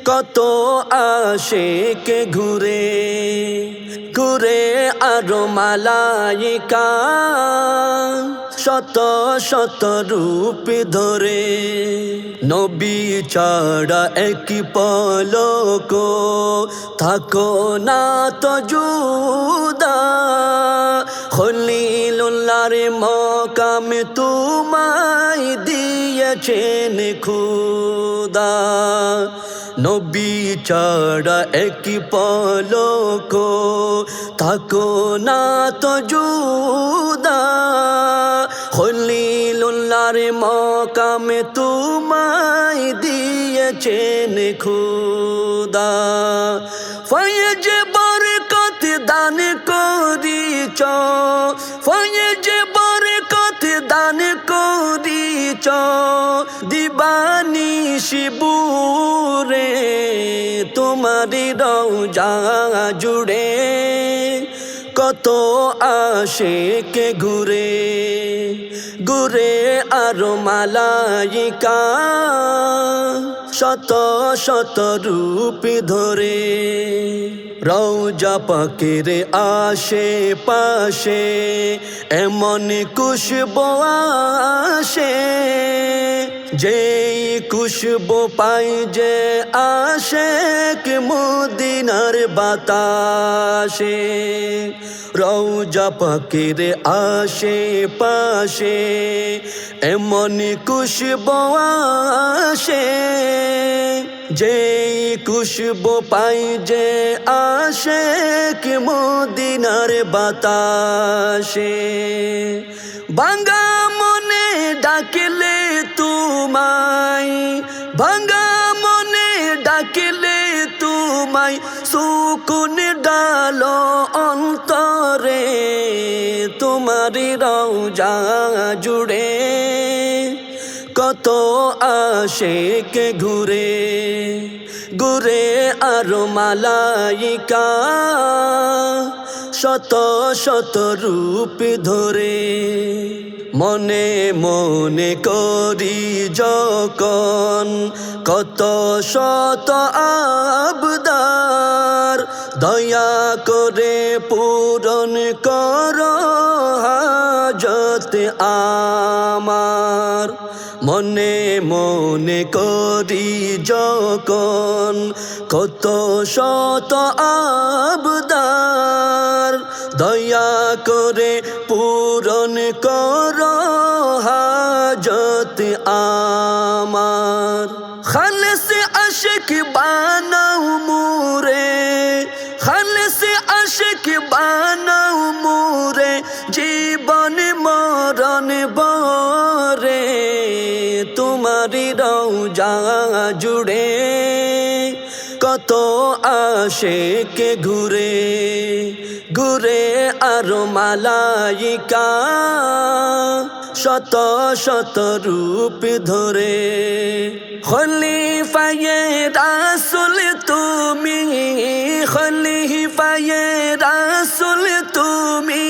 কত আশিক ঘুরে, ঘুরে আরো মালাইকা শত শত রূপ ধরে। নবী ছাড়া এক পলক থাকো না তো জুদা, খলিলুল্লাহর মকাম তোমায় দিয়েছেন খুদা। নবী ছাড়া এক পলক থাকো না তো জুদা, খলিলুল্লাহর মকাম তোমায় দিয়েছেন খুদা। ফয়েজ বরকত দান করিছ, ফয়েজ বরকত দান করিছ, দিবানিশি বুরে। তোমারি রওজা জুড়ে কত আশিক ঘুরে, ঘুরে আরো মালাইকা শত শত রূপ ধরে। রওজা পাকের আশেপাশে এমন খুশবু আসে, যেই খুশবু পাই যে আশেক মদিনার বাতাসে। রওজা পাকের আশেপাশে এমন খুশবু আসে, যেই খুশবু পাই যে আশেক মদিনার বাতাসে। ভাঙ্গা মনে ডাকিলে তোমায়, ভাঙ্গা মনে ডাকিলে তোমায়, সুকুন ডালো অন্তরে। তোমারি রওজা জুড়ে কত আশিক ঘুরে, ঘুরে আরো মালাইকা শত শত রূপ ধরে। মনে মনে করি যখন কত শত আবদার, দয়া করে পূরণ কর হাজত আমার। মনে মনে করি যখন কত শত আবদার, দয়া করে পূরণ কর হাজত আমার। খালিস আশিক বানাও মুরে, খালিস আশিক বানাও মুরে, জীবন মরণ বরে তোমারি রওজা জুড়ে কত আশিক ঘুরে ঘুরে আর মালাইকা শত শত রূপ ধরে। খলিফায়ে রাসূল তুমি, খলিফায়ে রাসূল তুমি,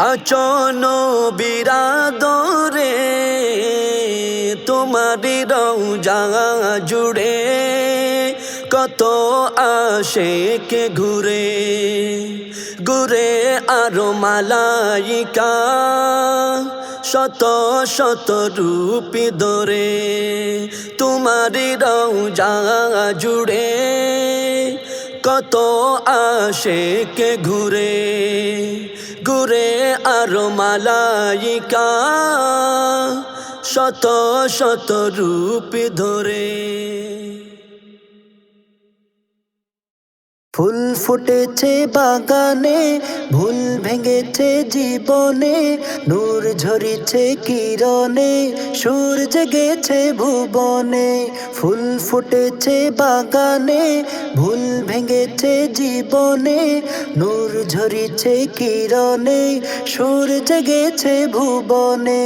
আছো নবীর আদরে তোমারি রওজা জুড়ে কত আশিক ঘুরে ঘুরে আর মালাইকা শত শত রূপ ধরে তোমারি রওজা জুড়ে কত আশিক ঘুরে ঘুরে আর মালাইকা শত শত রূপ ধরে। ফুল ফুটেছে বাগানে, ভুল ভেঙেছে জীবনে, নূর ঝরিছে কিরণে, সুর জেগেছে ভুবনে। ফুল ফুটেছে বাগানে, ভুল ভেঙেছে জীবনে, নূর ঝরিছে কিরণে, সুর জেগেছে ভুবনে।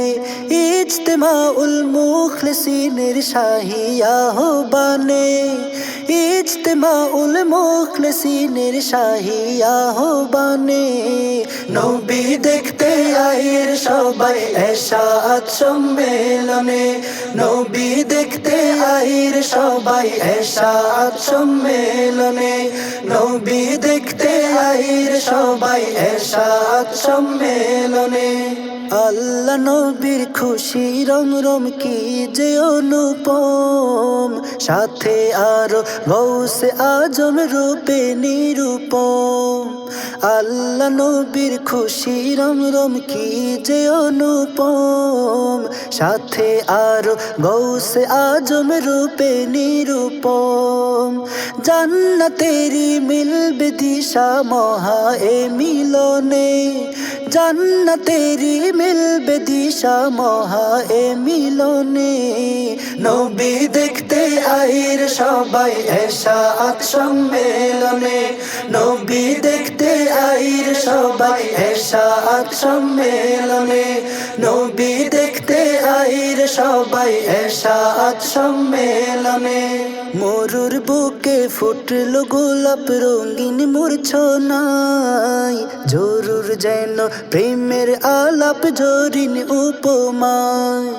ইজতেমাউল মুখলিসিনের শাহী আহ্বানে, ইজতেমাউল মুখলিসিনের শাহী আহ্বানে। নবী দেখতে আইর সবাই এশাআত সম্মেলনে, নবী দেখতে আইর সবাই এশাআত সম্মেলনে, নবী দেখতে আইর সবাই এশাআত সম্মেলনে। আল্লাহ নবীর খুশি রমরম কি যে অনুপম, সাথে আরো গৌসে আজম রূপে নিরূপম। আল্লাহ নবীর খুশি রমরম কি যে অনুপম, সাথে আরো গৌসে আজম রূপে নিরূপম। জান্নাতেরি মিলবে দিশা মহা এ মিলনে, জান্নাতেরি মিলবে দিশা মহা এ মিলনে। নবী দেখতে আইর সবাই এশাআত সম্মেলনে, নবী দেখতে আইর সবাই এশাআত সম্মেলনে, নবী দেখতে আইর সবাই এশাআত সম্মেলনে। মরুর বুকে ফুটলো গোলাপ রঙিন মূর্ছনায়, জরুর যেন প্রেমের আলাপ জরিন উপমায়।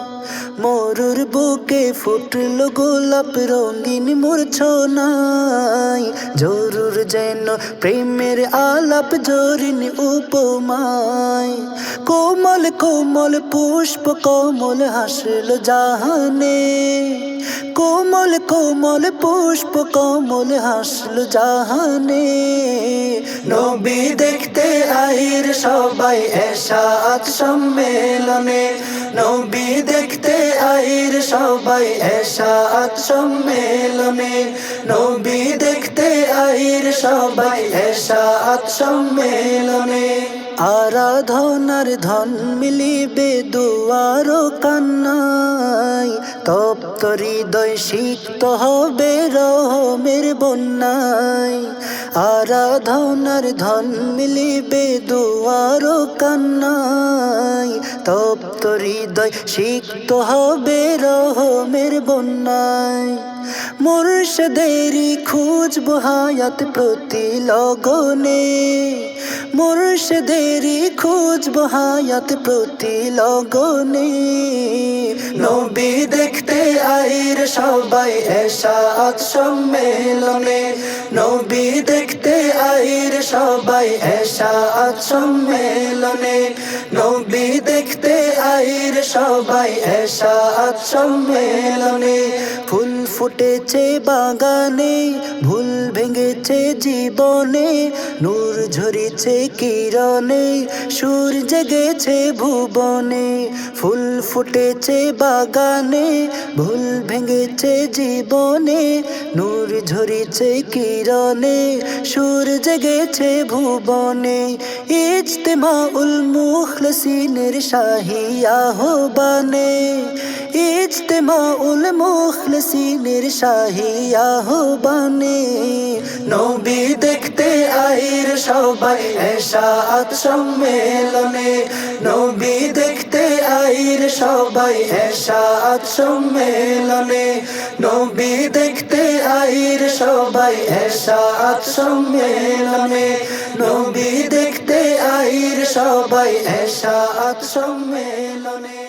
মরুর বুকে ফুটলো গোলাপ রঙিন মূর্ছনায়, জরুর যেন প্রেমের আলাপ জরিন উপমায়। কোমল কোমল পুষ্প কমল হাসলো জাহানে, কোমল কোমল পুষ্প কমল হাসলো জাহানে। নবী দেখতে আইর সবাই এশাআত সম্মেলনে, নবী দেখতে আইর সবাই এশাআত সম্মেলনে, নবী দেখতে আইর সবাই এশাআত সম্মেলনে। আরাধনার ধন মিলিবে দুয়ার কান্নায়, তপ্ত হৃদয় সিক্ত হবে রহমের বন্যায়। আরাধনার ধন মিলিবে দুয়ার কান্নায়, তপ্ত হৃদয় সিক্ত হবে রহমের বন্যায়। মুর্শিদেরই খুঁজবো হায়াত প্রতি লগনে, মুর্শিদেরই খুঁজবো হায়াত প্রতি লগনে। নবী দেখতে আইর সবাই এশাআত সম্মেলনে, নবী দেখতে আইর সবাই এশাআত সম্মেলনে, নবী দেখতে আইর সবাই এশাআত সম্মেলনে। ফুল ফুটেছে বাগানে, ভুল ভেঙেছে জীবনে, নূর ঝরিছে কিরণে, সুর জেগেছে ভুবনে। ফুল ফুটেছে বাগানে, ভুল ভেঙেছে জীবনে, নূর ঝরিছে কিরণে, সুর জেগেছে ভুবনে। ইজতেমাউল মুখলিসিনের শাহী আহ্বানে, ইজতেমাউল মুখলিসিনের শাহী আহ্বানে। নবী দেখতে আইর সবাই এশাআত সম্মেলনে, নবী দেখতে আইর সবাই এশাআত সম্মেলনে, নবী দেখতে আইর সবাই এশাআত সম্মেলনে, নবী দেখতে আইর সবাই এশাআত সম্মেলনে।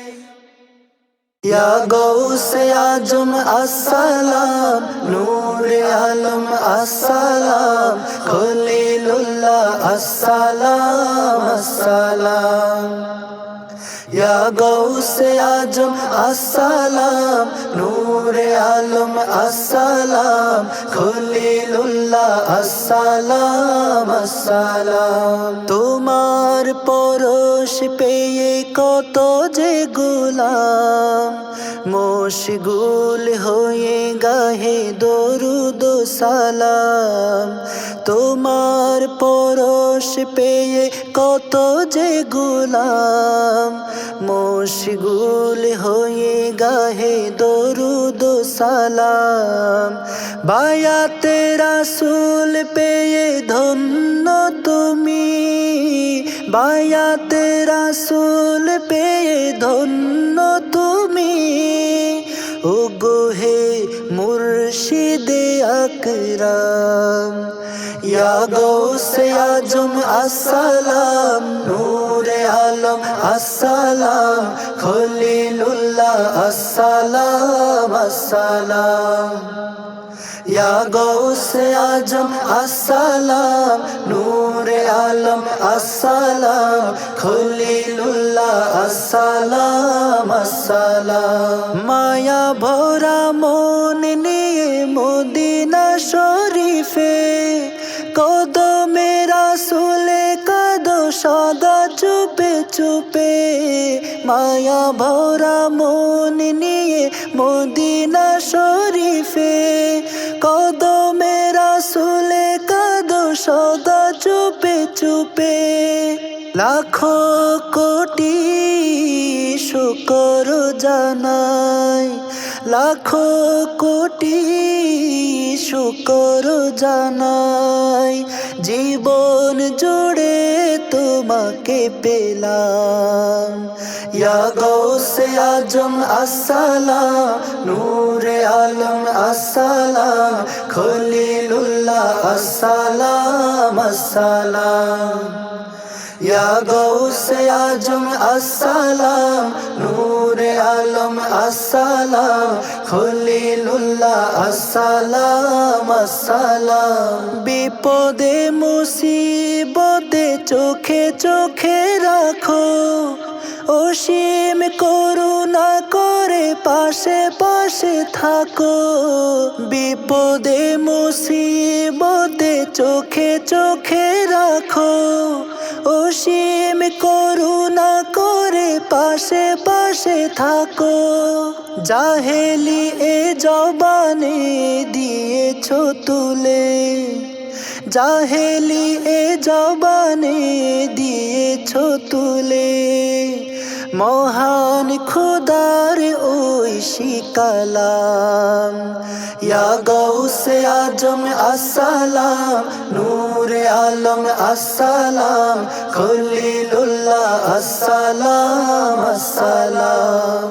ইয়া গৌসে আজম আসসালাম, নূরে আলম আসসালাম, খলিলুল্লাহ আসসালাম আসসালাম। ইয়া গৌসে আজম আসসালাম, নূরে আলম আসসালাম, খলিলুল্লাহ আসসালাম আসসালাম। তোমার পরশ পেয়ে কত যে গোলাম, মশগুল হয়ে গাহে দরুদ সালাম। তোমার পরশ পেয়ে কত যে গোলাম, মশগুল হয়ে গাহে দরুদ সালাম। বায়াতে রাসূল পেয়ে ধন্য তুমি, বায়াতে রাসূল পেয়ে ধন্য তুমি। ওগো হে মুর্শিদে আকরাম, ইয়া গৌসে আজম আসসালাম, নূরে আলম আসসালাম, খলিলুল্লাহ আসসালাম আসসালাম। ইয়া গৌসে আজম আসসালাম, নূরে আলম আসসালাম, খলিলুল্লাহ আসসালাম আসসালাম। মায়া ভরা মন নিয়ে মদিনা শরীফে, কদমে রাসূলে কাঁদো সদা চুপে চুপে। মায়া ভরা মন নিয়ে মদিনা শরীফে, কদমে রাসূলে কাঁদো সদা চুপে চুপে। লাখো কোটি শুকর জানাই, লাখো কোটি শুকর জানাই। জীবন জুড়ে তোমাকে পেলাম, ইয়া গৌসে আজম আসসালাম, নূরে আলম আসসালাম, খলিলুল্লাহ আসসালাম আসসালাম। ইয়া গৌসে আজম আসসালাম, নূরে আলম আসসালাম, খলিলুল্লাহ আসসালাম আসসালাম। বিপদে মুসিবতে চোখে চোখে রাখো, অসীম করুণা করে পাশে পাশে থাকো। বিপদে মুসিবতে চোখে চোখে রাখো, অসীম করুণা করে পাশে পাশে থাকো। জাহেলি এ জবানে দিয়েছো তুলে, জাহেলি এ জবানে দিয়েছো তুলে। মহান খুদার ঐশী কালাম, ইয়া গৌসে আজম আসসালাম, নূরে আলম আসসালাম, খলিলুল্লাহ আসসালাম আসসালাম।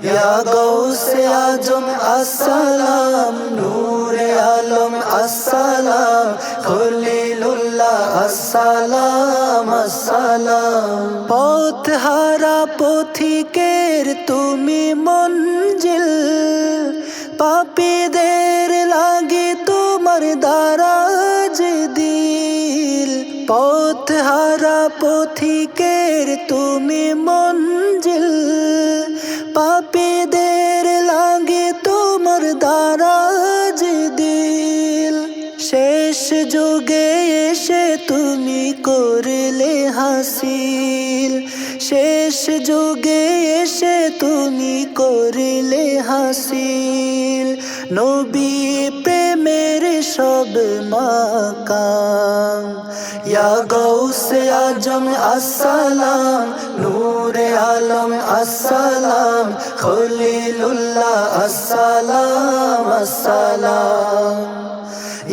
ইয়া গাউসে আজম আসসালাম, নূরে আলম আসসালাম, খলিলুল্লাহ আসসালাম আসসালাম। পথ হারা পথিকের তুমি মঞ্জিল, পাপীদের লাগি তোমার দারাজ দিল। পথ হারা পথিকের তুমি মঞ্জিল, পাপীদের লাগি তোমার দারাজ দিল। শেষ যুগে এসে তুমি করলে হাসিল, শেষ যুগে এসে তুমি করলে হাসিল। নবী প্রেমের সব মাকাম, ইয়া গাউসে আজম আসসালাম, নূরে আলম আসসালাম, খলিলুল্লাহ আসসালাম আসসালাম।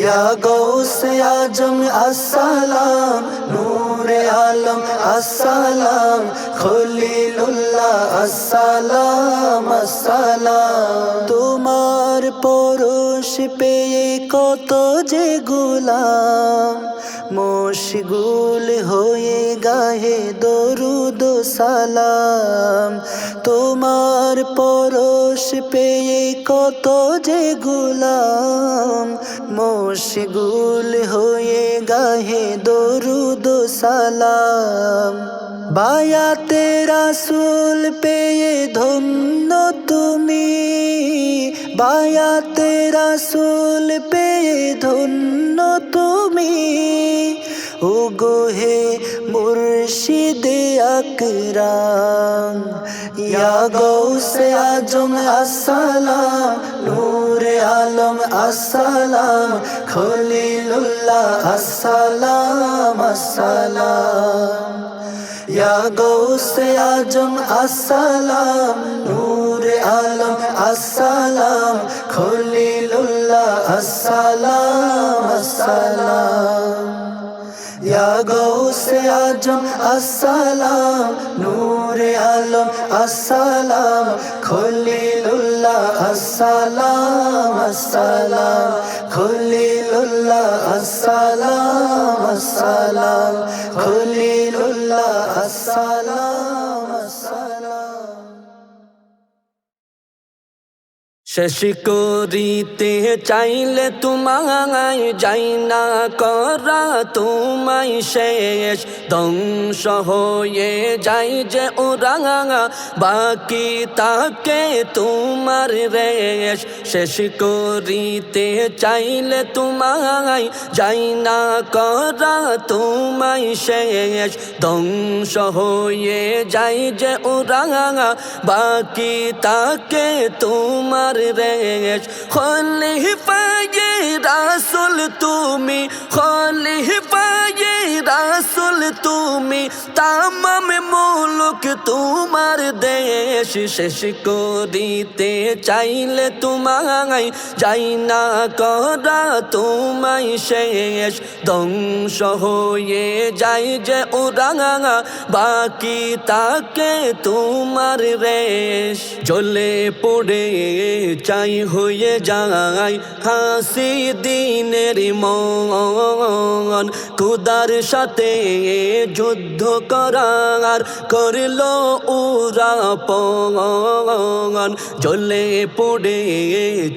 ইয়া গাউসে আজম আসসালাম, নূরে আলম আসসালাম, খলিলুল্লাহ আসসালাম আসসালাম। তোমার পরশ পেয়ে কত যে গোলাম, মশগুল হয়ে গাহে দরুদ সালাম। তোমার পরশ পেয়ে কত যে গোলাম, মশগুল হয়ে গাহে দরুদ সালাম। বায়াতে রাসূল পেয়ে ধন্য তুমি, বায়াতে রাসূল পেয়ে ধন্য তুমি। ওগো হে মুর্শিদে আকরাম, ইয়া গাউসে আজম আসসালাম, নূরে আলম আসসালাম, খলিলুল্লাহ আসসালাম আসসালাম। ইয়া গাউসে আজম আসসালাম, নূরে আলম আসসালাম, খলিলুল্লাহ আসসালাম আসসালাম। ইয়া গাউসে আজম আসসালাম, নূরে আলম আসসালাম, খলিলুল্লাহ আসসালাম আসসালাম, খলিলুল্লাহ আসসালাম আসসালাম, খলিলুল্লাহ আসসালাম আসসালাম। শেষ করিতে চাইলে তোমায় যাই না করা তোমায় শেষ, ধ্বংস হয়ে যাই যে ওরা বাকি তাকে তোমার রেশ। শেষ করিতে চাইলে তোমায় যাই না করা তোমায় শেষ, ধ্বংস হয়ে যাই যে ওরা বাকি তাকে তোমার রেশ। খলিফায়ে রাসূল তুমি, খলিফায়ে রাসূল তুমি, তামাম মুলুক তোমার দেশ। শেষ করিতে চাইলে তোমায় যাই না করা তোমায় শেষ, ধ্বংস হয়ে যাই যে ওরা বাকি তাকে তোমার রেশ। জ্বলে পড়ে চাই হয়ে যায় হাসি দিনের মন, খোদার সাথে যুদ্ধ করার করলো ওরা পণ। জ্বলে পড়ে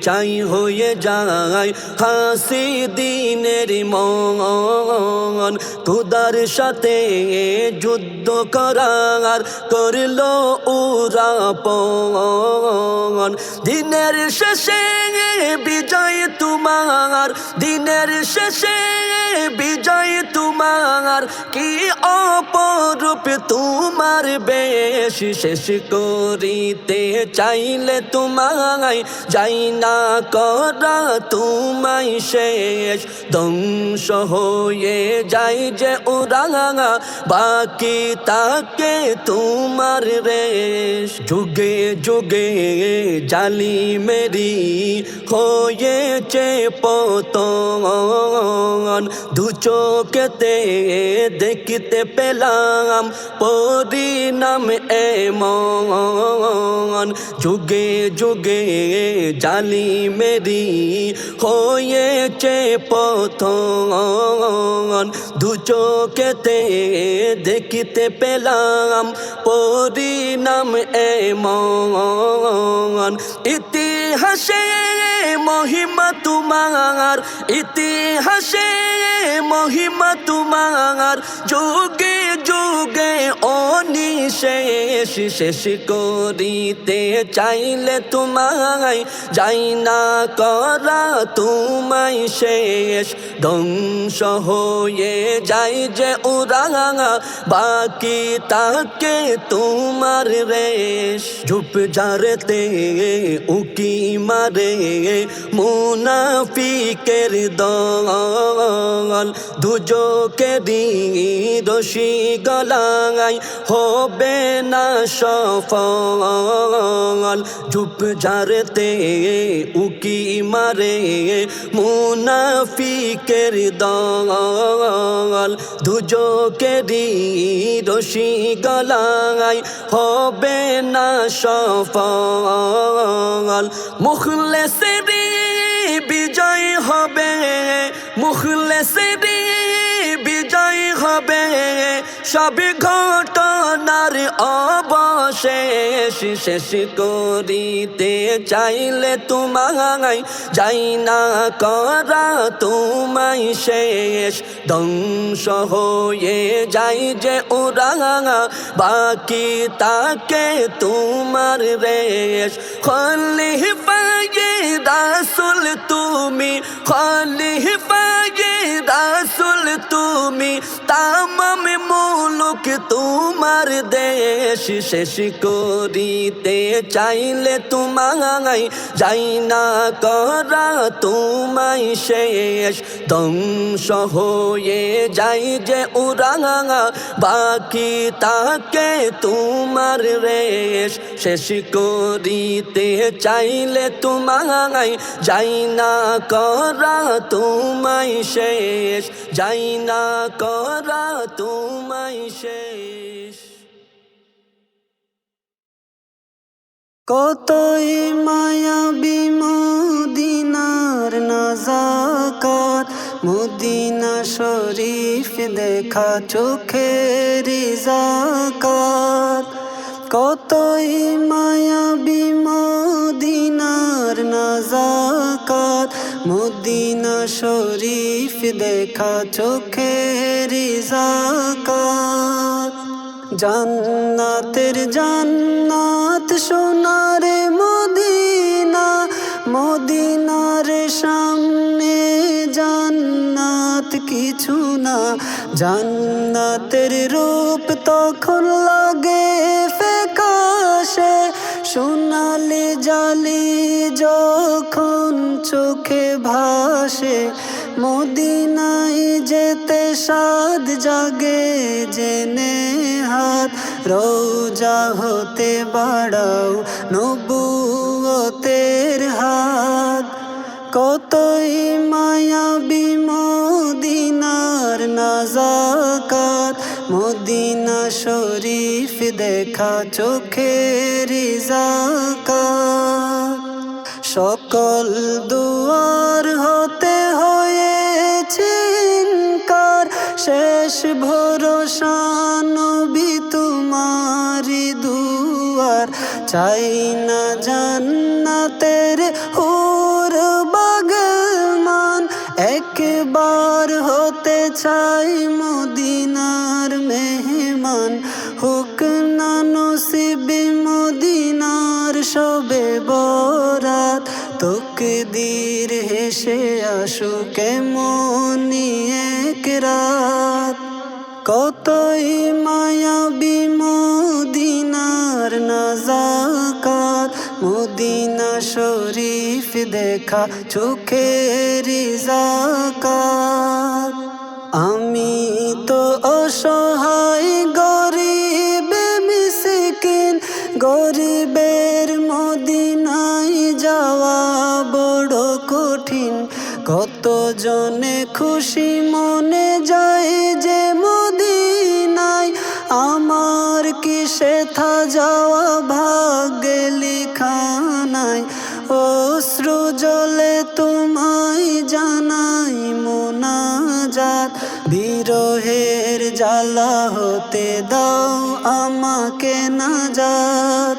চাই হয়ে যায় হাসি দিনের মন, খোদার সাথে যুদ্ধ করার করলো ওরা পণ। দিনের শেষে বিজয় তোমার, দিনের শেষে বিজয় তোমার, কি অপরূপ তোমার বেশ। শেষ করিতে চাইলে তোমায় যাই না করা তোমায় শেষ, ধ্বংস হয়ে যাই যে ওরা বাকি তাকে তোমার রেশ। যুগে যুগে জালিমেরি হয়েছে পতন, দু চোখেতে দেখিতে পেলাম পরিণাম এমন, যুগে যুগে জালিমেরি হয়েছে পতন। দু চোখেতে দেখিতে পেলাম পরিণাম এমন, ইতিহাসে মহিমা তোমার, ইতিহাসে মহিমা তোমার, যুগে যুগে অনিশেষ। শেষ করিতে চাইলে তোমায় যাই না করা তোমায় শেষ, ধ্বংস হয়ে যাই যে উড়াঙা, বাকি তাকে তোমার রেশ। ঝুপ ঝাড়তে উকি মারে মুনাফিকের দল, দুজকেরই রশি গলায় হবে না সফল। ঝুপ ঝাড়তে উকি মারে মুনাফিকের দল, দুজকেরই রশি গলায় হবে না সফল। মুখলেসেরই বিজয় হবে, মুখলেসেরই বিজয় হবে, সব ঘটনার অবশেষ। শেষ করিতে চাইলে তোমায় যাই না করা তোমায় শেষ, ধ্বংস হয়ে যাই যে উড়াঙা, বাকি তাকে তোমার রেশ। খলিফায়ে রাসূল তুমি, খলিফায়ে রাসূল তুমি, তামাম মুলুক তোমার দেশ। শেষ করিতে চাইলে তোমায় যাই না করা তোমায় শেষ, ধ্বংস হয়ে যাই যে উড়াঙা, বাকি তাকে তোমার রেশ। শেষ করিতে চাইলে তোমায় যাই না করা তোমায় শেষ, যাই না করা তোমায় শেষ। কতই মায়াবী মদিনার নাজাকাত, মদিনা শরীফ দেখা চোখের জাকাত। কতই মায়াবী মদিনার নাজাকাত, মদিনা শরীফ দেখা চোখের জাকাত। জান্নাতের জান্নাত সোনার মদিনা, মদিনার সামনে জান্নাত কিছু না। জান্নাতের রূপ তখন লাগে ফেকাশে, সোনালি জালি যখন চোখে ভাসে। মদিনায় যেতে সাদ জাগে জেনে হাত, রওজা হতে বাড়াও নবুয়তের হাত। কতই মায়াবী মদিনার নাজাকাত, মদিনা শরীফ দেখা চোখের জাকাত। সকল দুয়ার হতে হয়েছে ইনকার, শেষ ভরসা নবী তোমারি দুয়ার। চাই না জান্নাতের হুর বাগমান, একবার হতে চাই মদিনার মেহমান। হুক না নসিব মদিনার শবে বরাত, তকদীর হেসে আসুক এমনি এক রাত। কতই মায়াবী মদিনার নাজাকাত, মদিনা শরীফ দেখা চোখের জাকাত। আমি তো অসহায় গরিব মিসকিন, গরিবের মদিনায় যাওয়া বড় কঠিন। কত জনে খুশি মনে যায় যে মদিনা, আমার কি সেথা যাওয়া ভাগ্যে লিখা নাই, অশ্রু জলে তোমায় জানাই মুনাজাত, বিরহের জ্বালা হতে দাও আমাকে নাজাত।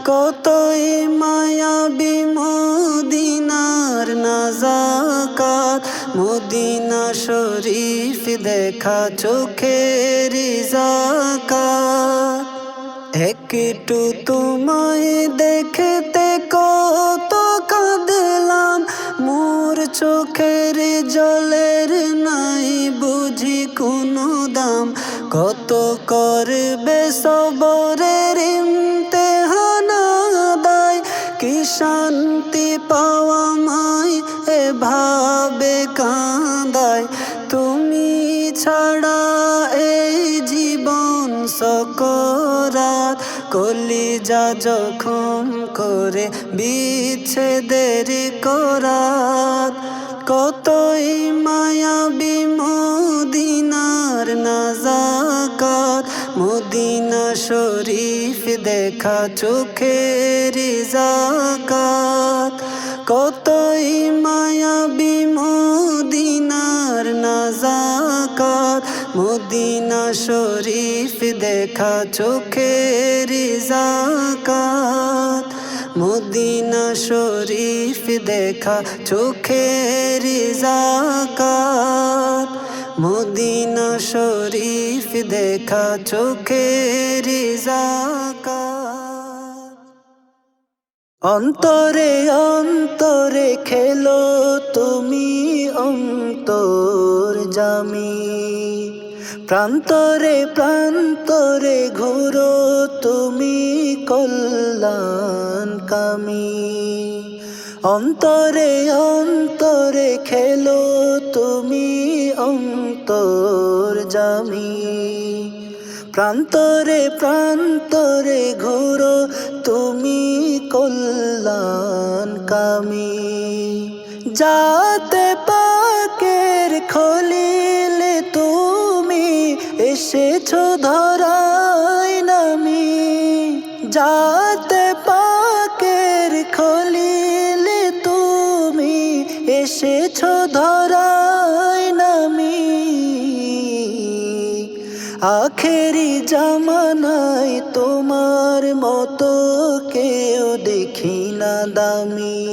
কতই মায়াবী মদিনার নাজাকাত, মদিনা শরীফ দেখা চোখের যাকাত। একটু তোমায় দেখতে কত কাঁদলাম, মোর চোখের জলের নাই বুঝি কোনো দাম, কত করবে সবরের ইমতেহান আদায়, কি শান্তি পাওয়া মাই এভাবে কাঁদায়, তুমি ছাড়া এই জীবন সকরাত, কলিজা জখম করে বিচ্ছেদের করাত। কতই মায়াবী মদিনার নাজাকাত, মদিনা শরীফ দেখা চোখের যাকাত। কতই মায়াবী মদিনার নাজাকাত, মদিনা শরীফ দেখা চোখের যাকাত, মদিনা শরীফ দেখা চোখের যাকাত, মদিনা শরীফ দেখা চোখের যাকাত। অন্তরে অন্তরে খেলো তুমি অন্তর জামি, প্রান্তরে প্রান্তরে ঘুরো তুমি কল্যাণকামী। অন্তরে অন্তরে খেলো তুমি অন্তর জামি, প্রান্তরে প্রান্তরে ঘুরো তুমি কল্যাণকামী। যাতে পাকের খলিলে তুমি এসেছো ধরায় নামি, যাতে পাকের খলিলে তুমি এসেছো ধরায় নামি। আখেরি জামানায় তোমার মতো কেউ দেখি না দামি,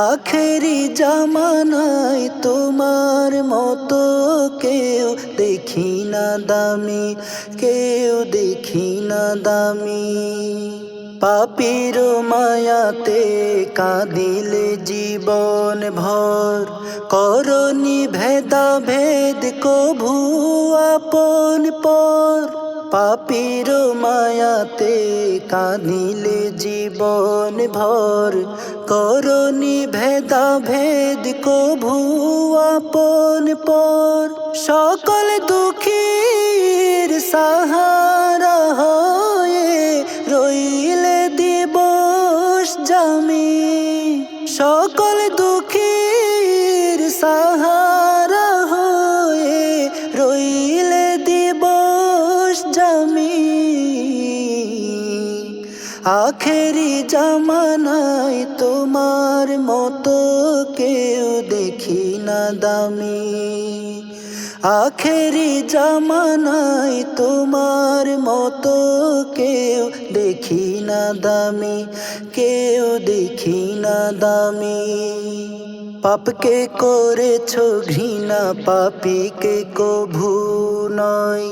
আখেরি জামানায় তোমার মতো কেউ দেখি না দামি, কেউ দেখি না দামি। পাপীর মায়াতে কাঁদিলে জীবন ভর, করনি ভেদা ভেদ কভু আপন পর। পাপীর মায়াতে কাঁদিলে জীবন ভর, করনি ভেদা ভেদ কভু আপন পর। সকল দুঃখীর সাহারা হয়ে রইলে দিবস জামি, সকল দুঃখীর সাহারা হয়ে রইলে দিবস জামি। আখেরি জামানায় তোমার মতো কেউ দেখি না দামি, আখেরি জামানায় তোমার মতো কেউ দেখি না দামি, কেউ দেখি না দামি। পাপকে করেছো ঘৃণা পাপীকে কভু নয়,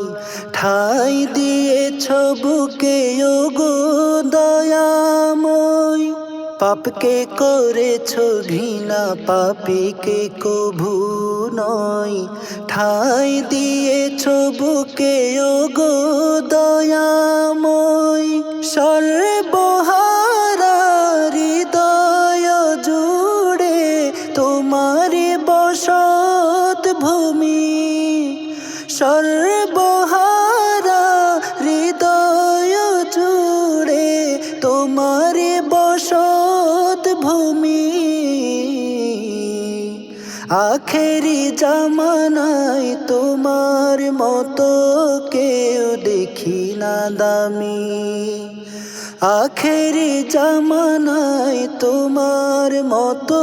ঠাই দিয়েছো বুকে ওগো দয়াময়। পাপকে করেছো ঘৃণা পাপীকে কভু নয়, ঠাই দিয়েছো বুকে ওগো দয়াময়। সর্বহারা হৃদয় জুড়ে তোমার বসত ভূমি, সর্বহারা হৃদয় জুড়ে তোমার বসত ভূমি। আখেরি জামানায় তোমার মতো কেউ দেখি না দামি, আখেরি জামানায় তোমার মতো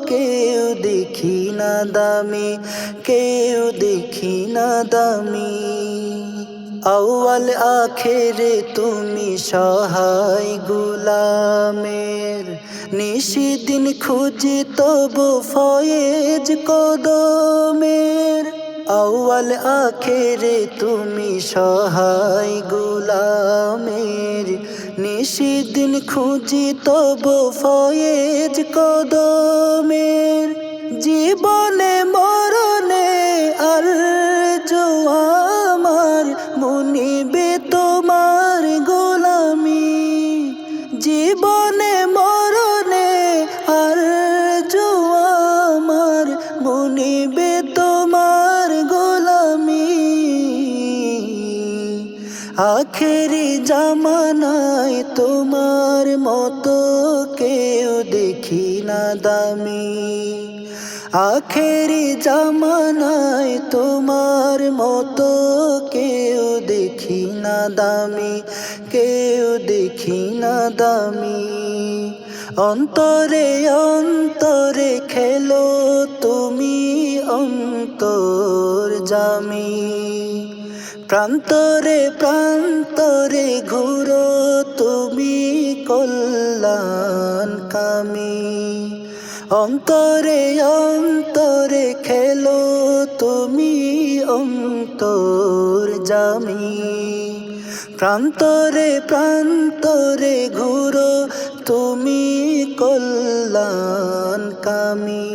কেউ দেখি না দামি, কেউ দেখি না দামি। আউয়াল আখেরে তুমি সহায় গুলামের, নিশিদিন খুঁজি তবু ফয়েজ কদমের। আউয়াল আখেরে তুমি সহায় গুলামের, নিশিদিন খুঁজি তবু ফয়েজ কদমের। জীবনে মরণে আর আমার মুনিবে তোমার গোলামি, জীবনে মরণে আর আমার মুনিবে তোমার গোলামি। আখেরি জামানায় তোমার মতো কেউ দেখি না দামি, আখেরি জামানায় তোমার মতো কেউ দেখি না দামি, কেউ দেখি না দামি। অন্তরে অন্তরে খেলো তুমি অন্তর জামি, প্রান্তরে প্রান্তরে ঘুরো তুমি কল্যাণ কামি। অন্তরে অন্তরে খেলো তুমি অন্তর জামি, প্রান্তরে প্রান্তরে ঘুরো তুমি কল্যাণ কামি।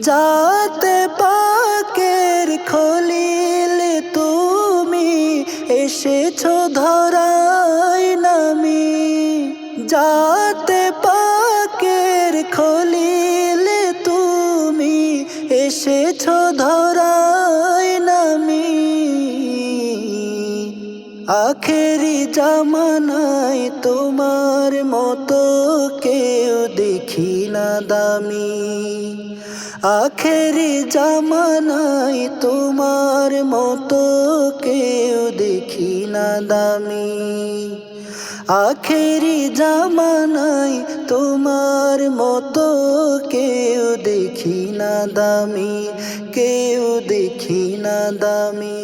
যাতে পাকের খলিল তুমি এসেছো ধরায় নামি, যাতে পাকের খলিল তুমি এসেছো ধরায় নামি। আখেরি জামানায় তোমার মতো কেউ দেখি না দামি, আখেরি জামানায় তোমার মতো কেউ দেখি না দামি, আখেরি জামানায় তোমার মতো কেউ দেখি না দামি, কেউ দেখি না দামি,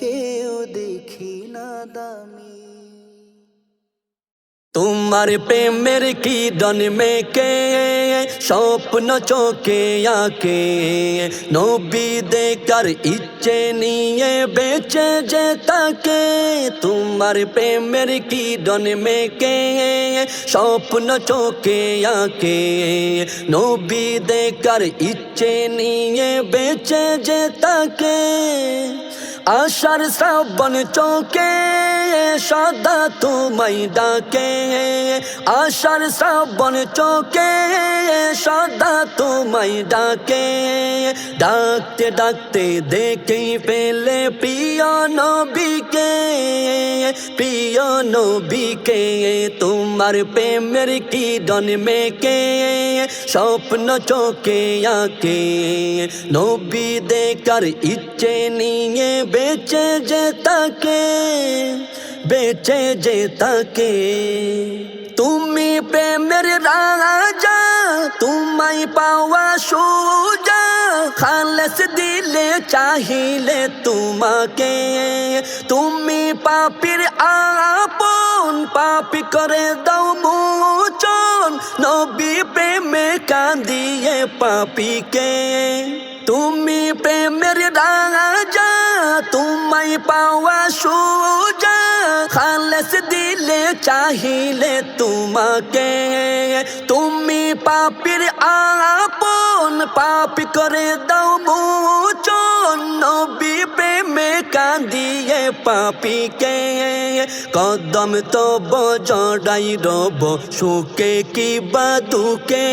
কেউ দেখি না দামি। তোমার প্রেমের কিরণ মেকে স্বপ্ন চোখে আঁকে, নবী দেখার ইচ্ছে নিয়ে বেঁচে যে তাকে। তোমার প্রেমের কিরণ মেকে স্বপ্ন চোখে আঁকে, নবী দেখার ইচ্ছে নিয়ে বেঁচে যে তাকে। আশার শ্রাবণ চোখে সদা তোমায় ডাকে, আশার শ্রাবণ চোখে সদা তোমায় ডাকে। ডাকতে ডাকতে দেখে পেলে প্রিয় নবীকে, প্রিয় নবীকে। তোমার প্রেমের কিরণ মেকে স্বপ্ন চোখে আঁকে, নবী দেখার ইচ্ছে নিয়ে বেঁচে যে তাকে, বেঁচে যে তাকে। তুমি প্রেমের রাজা, তোমায় পাওয়া সোজা, খালেস দিলে চাহিলে তোমাকে। তুমি পাপীর আপন, পাপী করে দাও মোচন, নবী প্রেমে কাঁদিয়ে পাপীকে। তুমি প্রেমের রাজা, তোমায় পাওয়া সোজা, খালেস দিলে চাহিলে তোমাকে। তুমি পাপীর আপন, পাপী করে দাও মোচন, নবী প্রেমে কাঁদিয়ে পাপীকে। কদম তব জড়াই রব সুখে কিবা দুঃখে,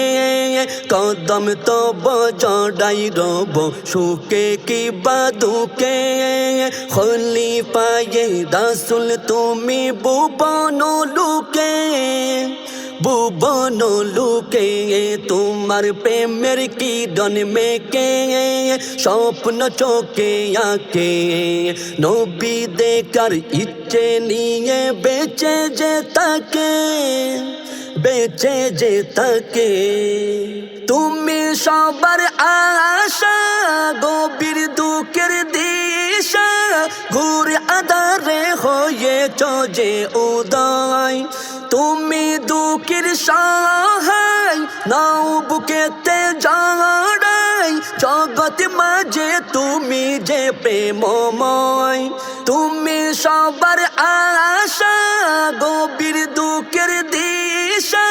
কদম তব জড়াই রব সুখে কিবা দুঃখে। খলিফায়ে রাসূল তুমি ভুবন লুকে, ভুবন লুকে তোমার প্রেমের কিরণ মেকে স্বপ্ন চোখে আঁকে নবী দেখার ইচ্ছে নিয়ে বেঁচে যে তাকে বেঁচে যে তাকে তুমি সবার আশা গভীর দুঃখের দিশা ঘুরে আধারে হয়েছ যে উদয় তুমি দুঃখের সহায় নাও বুকেতে জড়াই জগৎ মাঝে তুমি যে প্রেমময় তুমি সবার আশা গভীর দুঃখের দিশা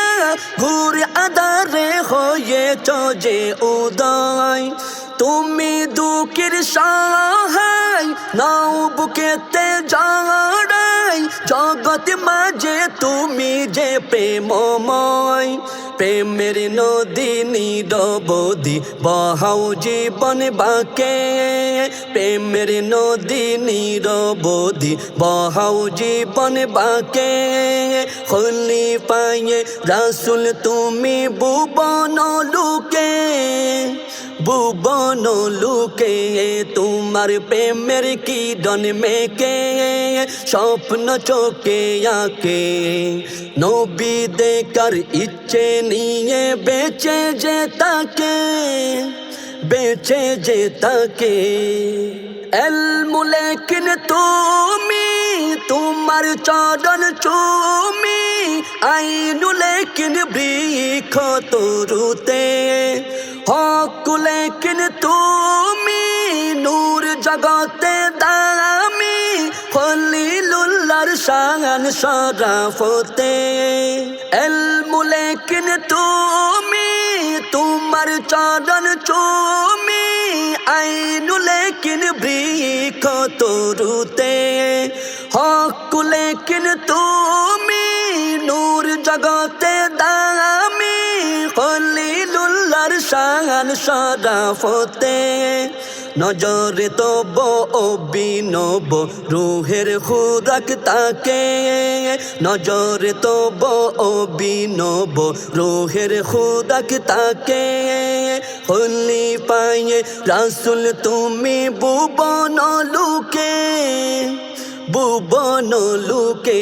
ঘুরে আধারে হয়েছ যে উদয় তুমি দুঃখের সহায় নাও বুকেতে জড়াই জগৎ মাঝে তুমি যে প্রেমময় প্রেমের নদী নিরবধি বহাও জীবন বাঁকে প্রেমের নদী নিরবধি বহাও জীবন বাঁকে খলিফায়ে রাসূল তুমি ভুবন লুকে ভুবন লুকে তোমার প্রেমের কিরণ মেকে স্বপ্ন চোখে আঁকে নবী দেখার ইচ্ছে নিয়ে বেঁচে যে তাকে বেঁচে যে তাকে এলমুলেকিন তুমি তোমার চরণ চুমি আইনুলেকিন বৃক্ষ তরুতে হকুলেকিন তুমি নূর জগতে দামি খলিলুল্লাহর শান শরাফতে এলমুলেকিন তুমি তোমার চরণ চুমি আইনুলেকিন বৃক্ষ তরুতে হকুলেকিন তুমি নূর জগতে দামি খলিলুল্লাহর শান শরাফতে নজরে তব অভিনব রুহের খুরাক তাকে নজরে তব অভিনব রুহের খুরাক তাকে খলিফায়ে রাসূল তুমি ভুবন লুকে ভুবন লুকে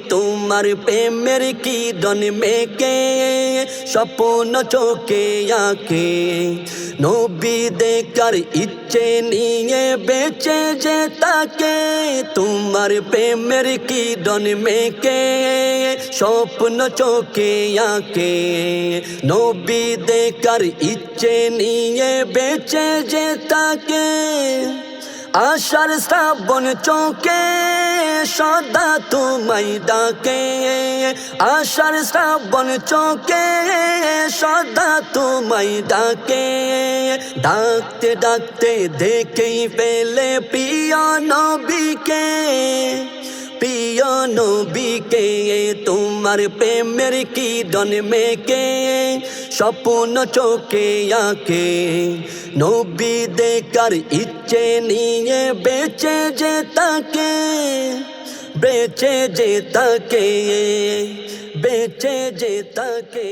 তোমার প্রেমের কিরণ মেকে স্বপ্ন চোখে আঁকে নবী দেখার ইচ্ছে নিয়ে বেঁচে যে তাকে তোমার প্রেমের কিরণ মেকে স্বপ্ন চোখে আঁকে নবী দেখার ইচ্ছে নিয়ে বেঁচে যে তাকে আশার শ্রাবণ চোখে সদা তোমায় ডাকে আশার শ্রাবণ চোখে সদা তোমায় ডাকে ডাকতে ডাকতে দেখেই পেলে প্রিয় নবীকে প্রিয় নবীকে তোমার প্রেমের কিরণ মেকে স্বপ্ন চোখে আঁকে নবী দেখার ইচ্ছে নিয়ে বেঁচে যে তাকে বেঁচে যে তাকে বেঁচে যে তাকে।